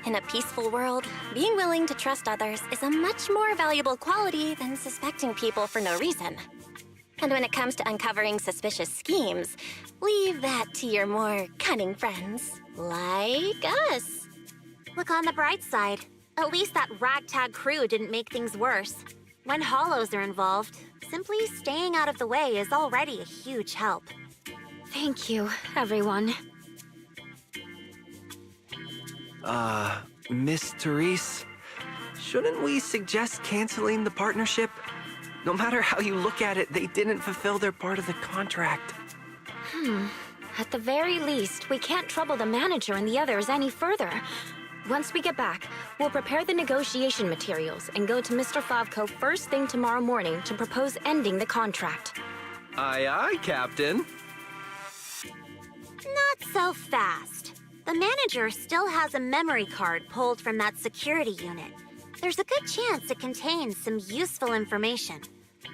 In a peaceful world, being willing to trust others is a much more valuable quality than suspecting people for no reason. And when it comes to uncovering suspicious schemes, leave that to your more cunning friends, like us. Look on the bright side. At least that ragtag crew didn't make things worse. When hollows are involved, simply staying out of the way is already a huge help. Thank you, everyone. Miss Therese, shouldn't we suggest canceling the partnership? No matter how you look at it, they didn't fulfill their part of the contract. At the very least, we can't trouble the manager and the others any further. Once we get back, we'll prepare the negotiation materials and go to Mr. Favco first thing tomorrow morning to propose ending the contract. Aye, aye, Captain. Not so fast. The manager still has a memory card pulled from that security unit. There's a good chance it contains some useful information.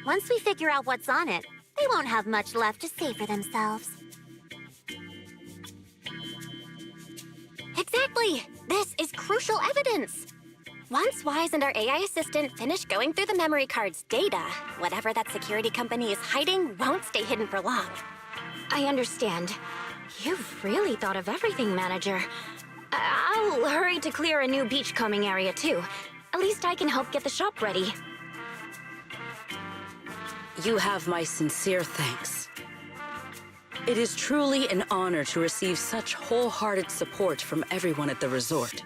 Once we figure out what's on it, they won't have much left to say for themselves. Exactly! This is crucial evidence! Once Wise and our AI assistant finish going through the memory card's data, whatever that security company is hiding won't stay hidden for long. I understand. You've really thought of everything, Manager. I'll hurry to clear a new beachcombing area, too. At least I can help get the shop ready. You have my sincere thanks. It is truly an honor to receive such wholehearted support from everyone at the resort.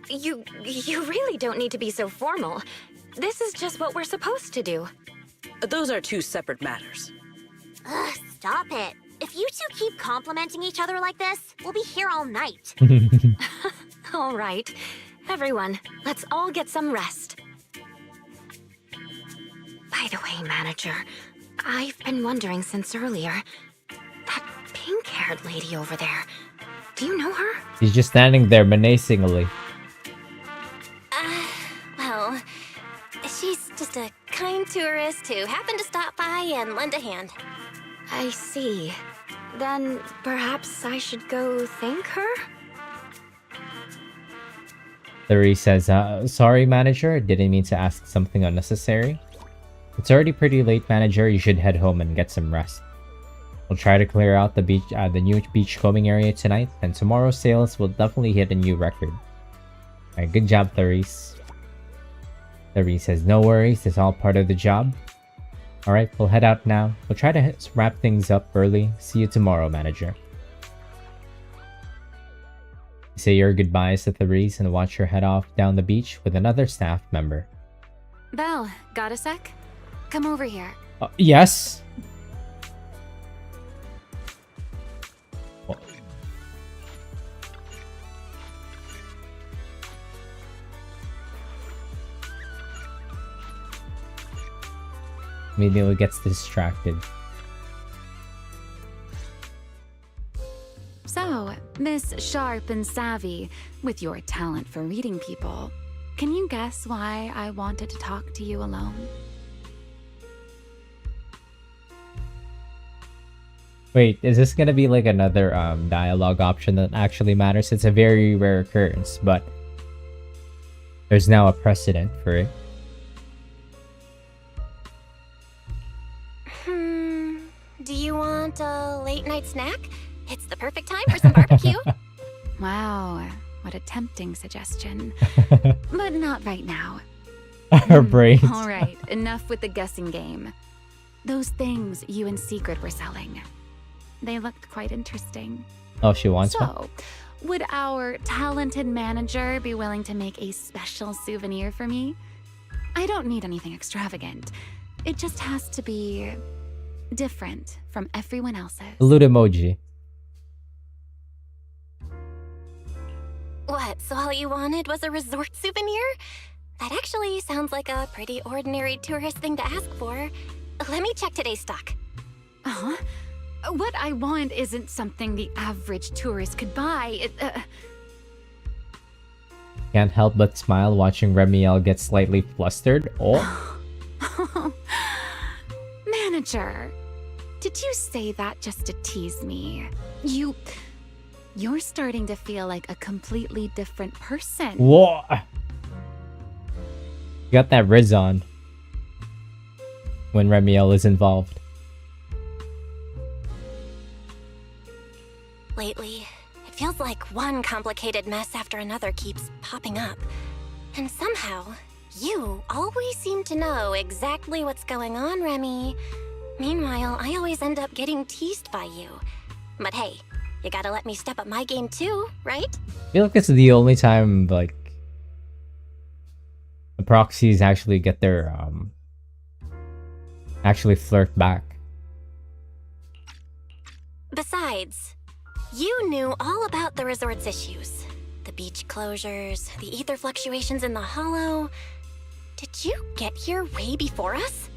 You really don't need to be so formal. This is just what we're supposed to do. Those are two separate matters. Ugh, stop it. If you two keep complimenting each other like this, we'll be here all night. All right. Everyone, let's all get some rest. By the way, Manager, I've been wondering since earlier. That pink-haired lady over there, do you know her? She's just standing there menacingly. Well, she's just a kind tourist who happened to stop by and lend a hand. I see. Then perhaps I should go thank her? Therese says, sorry, Manager. Didn't mean to ask something unnecessary. It's already pretty late, Manager. You should head home and get some rest. We'll try to clear out the beach, the new beachcombing area tonight, and tomorrow's sales will definitely hit a new record. Alright, good job, Therese. Therese says, no worries, it's all part of the job. Alright, we'll head out now. We'll try to wrap things up early. See you tomorrow, manager. Say your goodbyes to Therese and watch her head off down the beach with another staff member. Belle, got a sec? Come over here. Yes. Immediately gets distracted. So, Miss Sharp and Savvy, with your talent for reading people, can you guess why I wanted to talk to you alone? Wait, is this gonna be like another dialogue option that actually matters? It's a very rare occurrence, but there's now a precedent for it. Do you want a late night snack? It's the perfect time for some barbecue. Wow, what a tempting suggestion. But not right now. Our brains. All right, enough with the guessing game. Those things you in secret were selling. They looked quite interesting. Oh, she wants one? So, would our talented manager be willing to make a special souvenir for me? I don't need anything extravagant. It just has to be different from everyone else's. Loot emoji. What, so all you wanted was a resort souvenir? That actually sounds like a pretty ordinary tourist thing to ask for. Let me check today's stock. Uh-huh. What I want isn't something the average tourist could buy. Can't help but smile watching Remielle get slightly flustered. Oh. Manager, did you say that just to tease me? You're starting to feel like a completely different person. Whoa. You got that Riz on when Remielle is involved. Lately, it feels like one complicated mess after another keeps popping up. And somehow, you always seem to know exactly what's going on, Remy. Meanwhile, I always end up getting teased by you. But hey, you gotta let me step up my game too, right? I feel like this is the only time, like, the proxies actually get their, actually flirt back. Besides, you knew all about the resort's issues. The beach closures, the ether fluctuations in the hollow. Did you get here way before us?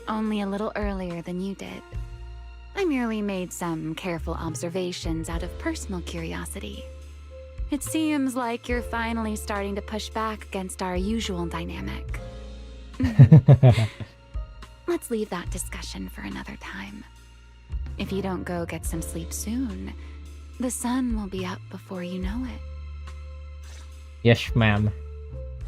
Only a little earlier than you did. I merely made some careful observations out of personal curiosity. It seems like you're finally starting to push back against our usual dynamic. Let's leave that discussion for another time. If you don't go get some sleep soon, the sun will be up before you know it. Yes, ma'am.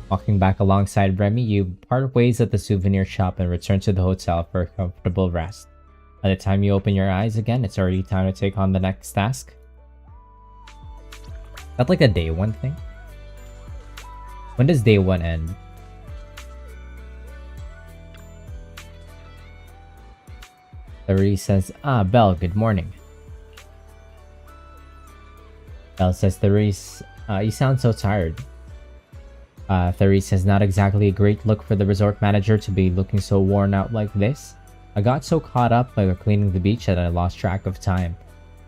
Walking back alongside Remy, you part ways at the souvenir shop and return to the hotel for a comfortable rest. By the time you open your eyes again, it's already time to take on the next task. Is that like a day one thing? When does day one end? Therese says, Belle, good morning. Belle says, Therese, you sound so tired. Therese says, not exactly a great look for the resort manager to be looking so worn out like this. I got so caught up by cleaning the beach that I lost track of time.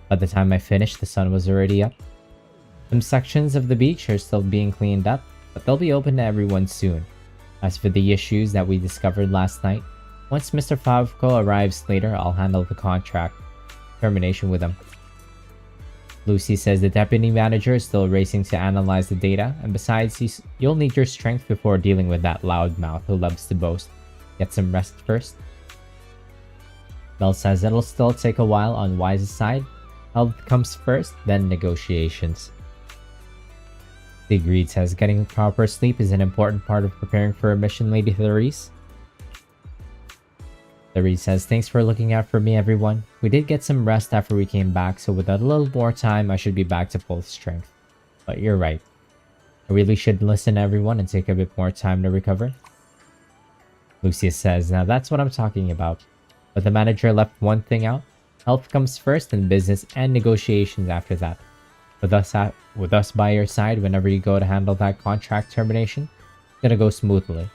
By the time I finished, the sun was already up. Some sections of the beach are still being cleaned up, but they'll be open to everyone soon. As for the issues that we discovered last night, once Mr. Favko arrives later, I'll handle the contract termination with him. Lucy says the deputy manager is still racing to analyze the data, and besides, you'll need your strength before dealing with that loudmouth who loves to boast. Get some rest first. Belle says it'll still take a while on Wise's side. Health comes first, then negotiations. Sigrid says getting proper sleep is an important part of preparing for a mission, Lady Therese. Larry says, thanks for looking out for me, everyone. We did get some rest after we came back, so with a little more time, I should be back to full strength. But you're right. I really should listen to everyone and take a bit more time to recover. Lucius says, now that's what I'm talking about. But the manager left one thing out. Health comes first and business and negotiations after that. With us by your side whenever you go to handle that contract termination, it's gonna go smoothly.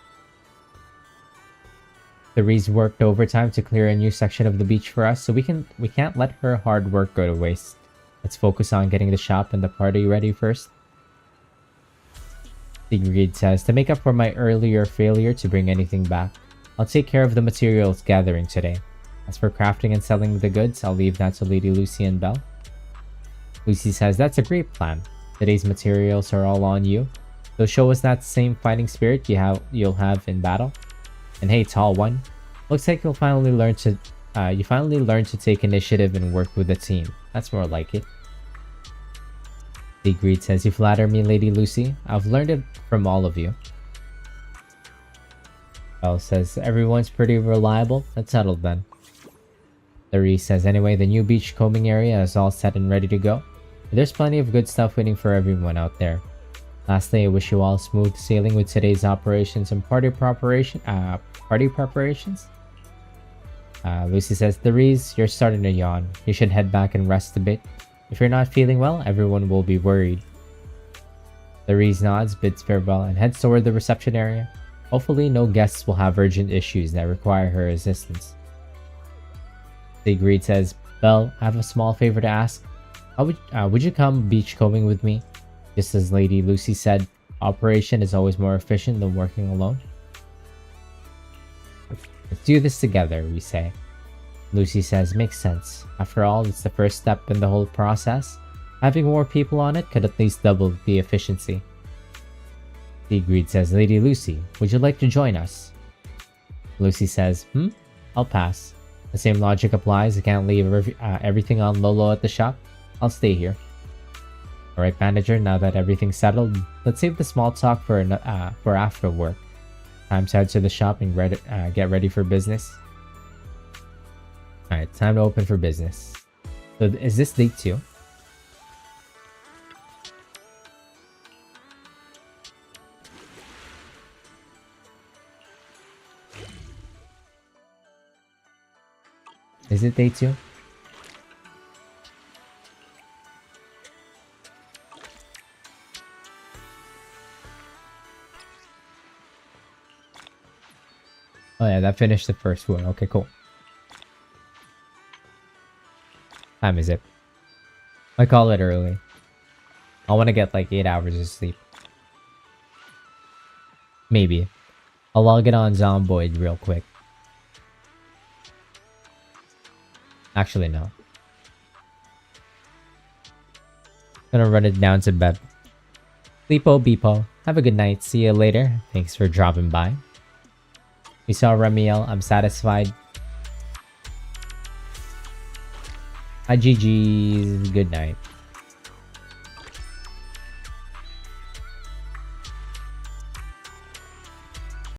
Therese worked overtime to clear a new section of the beach for us, so we can't let her hard work go to waste. Let's focus on getting the shop and the party ready first. Sigrid says, to make up for my earlier failure to bring anything back, I'll take care of the materials gathering today. As for crafting and selling the goods, I'll leave that to Lady Lucy and Belle. Lucy says, that's a great plan. Today's materials are all on you. So show us that same fighting spirit you'll have in battle. And hey, tall one, looks like you finally learned to take initiative and work with the team. That's more like it. Sigrid says, you flatter me, Lady Lucy. I've learned it from all of you. Belle says, everyone's pretty reliable. That's settled then. Therese says, anyway, the new beachcombing area is all set and ready to go. There's plenty of good stuff waiting for everyone out there. Lastly, I wish you all smooth sailing with today's operations and party preparations. Lucy says, Therese, you're starting to yawn. You should head back and rest a bit. If you're not feeling well, everyone will be worried. Therese nods, bids farewell, and heads toward the reception area. Hopefully, no guests will have urgent issues that require her assistance. Sigrid says, Belle, I have a small favor to ask. Would you come beachcombing with me? Just as Lady Lucy said, operation is always more efficient than working alone. Let's do this together, we say. Lucy says, makes sense. After all, it's the first step in the whole process. Having more people on it could at least double the efficiency. Sigrid says, Lady Lucy, would you like to join us? Lucy says, I'll pass. The same logic applies. I can't leave everything on Lolo at the shop. I'll stay here. Alright, manager, now that everything's settled, let's save the small talk for after work. Time to head to the shop and get ready for business. Alright, time to open for business. So is this day 2? Is it day 2? Oh yeah, that finished the first one. Okay, cool. Time is it? I call it early. I want to get like 8 hours of sleep. Maybe. I'll log it on Zomboid real quick. Actually, no. Gonna run it down to bed. Sleepo Beepo. Have a good night. See you later. Thanks for dropping by. We saw Remielle. I'm satisfied. Hi, GG's. Good night.